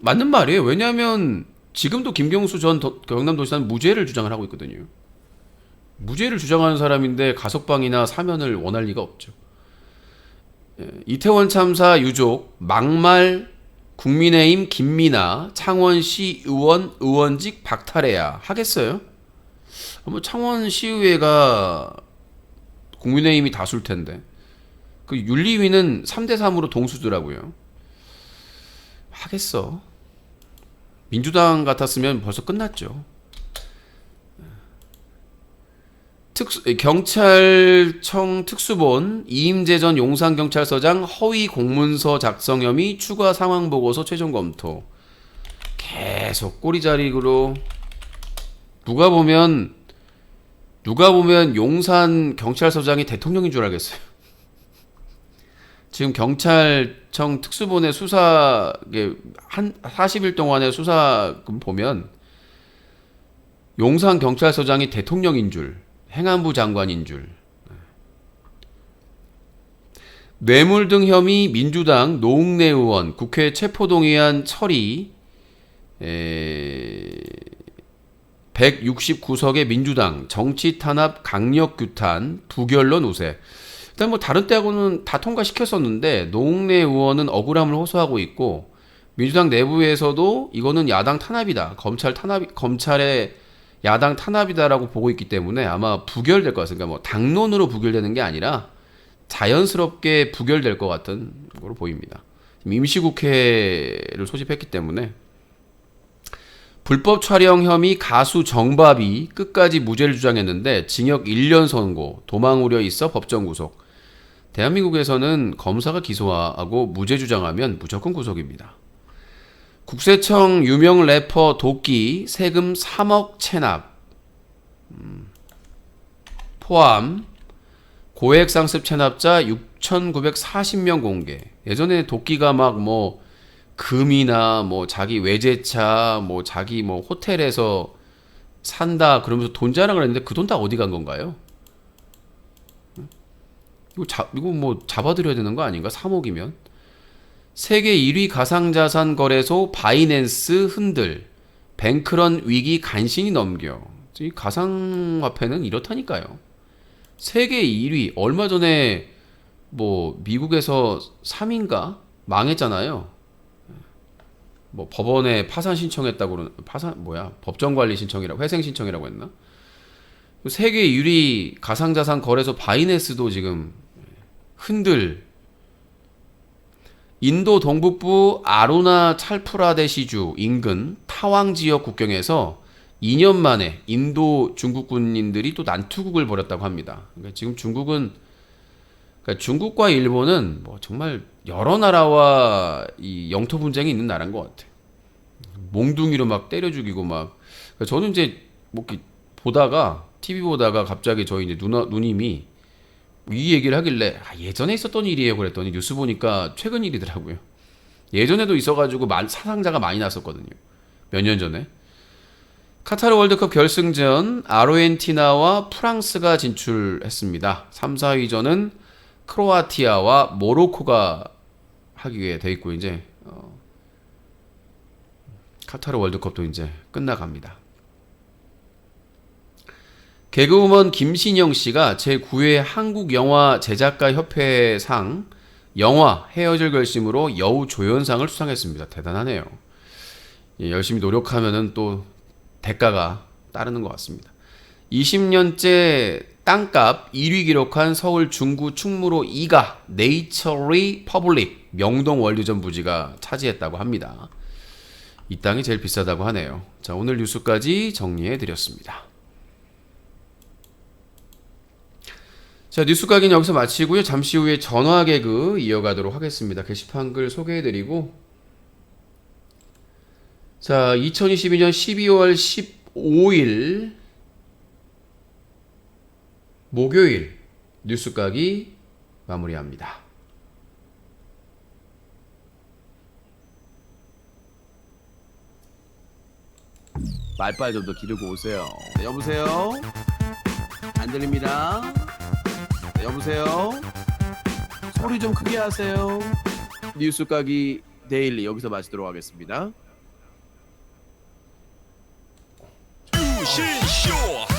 맞는 말이에요. 왜냐하면 지금도 김경수 전 경남도지사는 무죄를 주장을 하고 있거든요. 무죄를 주장하는 사람인데 가석방이나 사면을 원할 리가 없죠. 이태원 참사 유족 막말 국민의힘 김민아 창원시 의원직 박탈해야 하겠어요? 창원시의회가 국민의힘이 다수일 텐데 그 윤리위는 3대3으로 동수더라고요. 하겠어. 민주당 같았으면 벌써 끝났죠. 경찰청 특수본 이임재 전 용산경찰서장 허위 공문서 작성 혐의 추가 상황보고서 최종 검토. 계속 꼬리자리로 누가 보면 용산 경찰서장이 대통령인 줄 알겠어요. 지금 경찰청 특수본의 수사 한 40일 동안의 수사 보면 용산 경찰서장이 대통령인 줄, 행안부 장관인 줄. 뇌물 등 혐의 민주당 노웅래 의원 국회 체포동의안 처리 169석의 민주당 정치 탄압 강력 규탄 부결론 우세. 일단 다른 때하고는 다 통과시켰었는데 노웅래 의원은 억울함을 호소하고 있고 민주당 내부에서도 이거는 야당 탄압이다. 검찰의 야당 탄압이다라고 보고 있기 때문에 아마 부결될 것 같습니다. 당론으로 부결되는 게 아니라 자연스럽게 부결될 것 같은 걸로 보입니다. 임시국회를 소집했기 때문에 불법 촬영 혐의 가수 정밥이 끝까지 무죄를 주장했는데 징역 1년 선고, 도망 우려 있어 법정 구속. 대한민국에서는 검사가 기소하고 무죄 주장하면 무조건 구속입니다. 국세청 유명 래퍼 도끼 세금 3억 체납 포함 고액 상습 체납자 6,940명 공개. 예전에 도끼가 금이나 자기 외제차 자기 호텔에서 산다 그러면서 돈 자랑을 했는데 그 돈 다 어디 간 건가요? 이거 잡아드려야 되는 거 아닌가? 3억이면. 세계 1위 가상자산 거래소 바이낸스 흔들 뱅크런 위기 간신히 넘겨. 이 가상화폐는 이렇다니까요. 세계 1위 얼마 전에 뭐 미국에서 3인가 망했잖아요. 뭐 법원에 파산 신청했다고 그러는 파산 뭐야 법정 관리 신청이라고 회생 신청이라고 했나? 세계 1위 가상자산 거래소 바이낸스도 지금 흔들. 인도 동북부 아루나 찰프라데시주 인근 타왕 지역 국경에서 2년 만에 인도 중국 군인들이 또 난투극을 벌였다고 합니다. 그러니까 지금 중국은 그러니까 중국과 일본은 뭐 정말 여러 나라와 이 영토 분쟁이 있는 나라인 것 같아. 몽둥이로 막 때려 죽이고 막. 그러니까 저는 이제 뭐 이렇게 보다가 TV 보다가 갑자기 저희 이제 누님이 이 얘기를 하길래 예전에 있었던 일이에요 그랬더니 뉴스 보니까 최근 일이더라고요. 예전에도 있어가지고 사상자가 많이 났었거든요. 몇 년 전에. 카타르 월드컵 결승전 아르헨티나와 프랑스가 진출했습니다. 3, 4위전은 크로아티아와 모로코가 하기에 돼 있고 이제 카타르 월드컵도 이제 끝나갑니다. 개그우먼 김신영 씨가 제9회 한국영화제작가협회상 영화 헤어질 결심으로 여우 조연상을 수상했습니다. 대단하네요. 예, 열심히 노력하면은 또 대가가 따르는 것 같습니다. 20년째 땅값 1위 기록한 서울 중구 충무로 2가 네이처리 퍼블릭 명동 월드점 부지가 차지했다고 합니다. 이 땅이 제일 비싸다고 하네요. 자, 오늘 뉴스까지 정리해 드렸습니다. 자, 뉴스 가기는 여기서 마치고요. 잠시 후에 전화 개그 이어가도록 하겠습니다. 게시판 글 소개해 드리고 자, 2022년 12월 15일 목요일 뉴스 가기 마무리합니다. 말빨 좀 더 기르고 오세요. 네, 여보세요? 안 들립니다. 네, 여보세요? 소리 좀 크게 하세요. 뉴스 가기 데일리 여기서 마치도록 하겠습니다. 无限秀。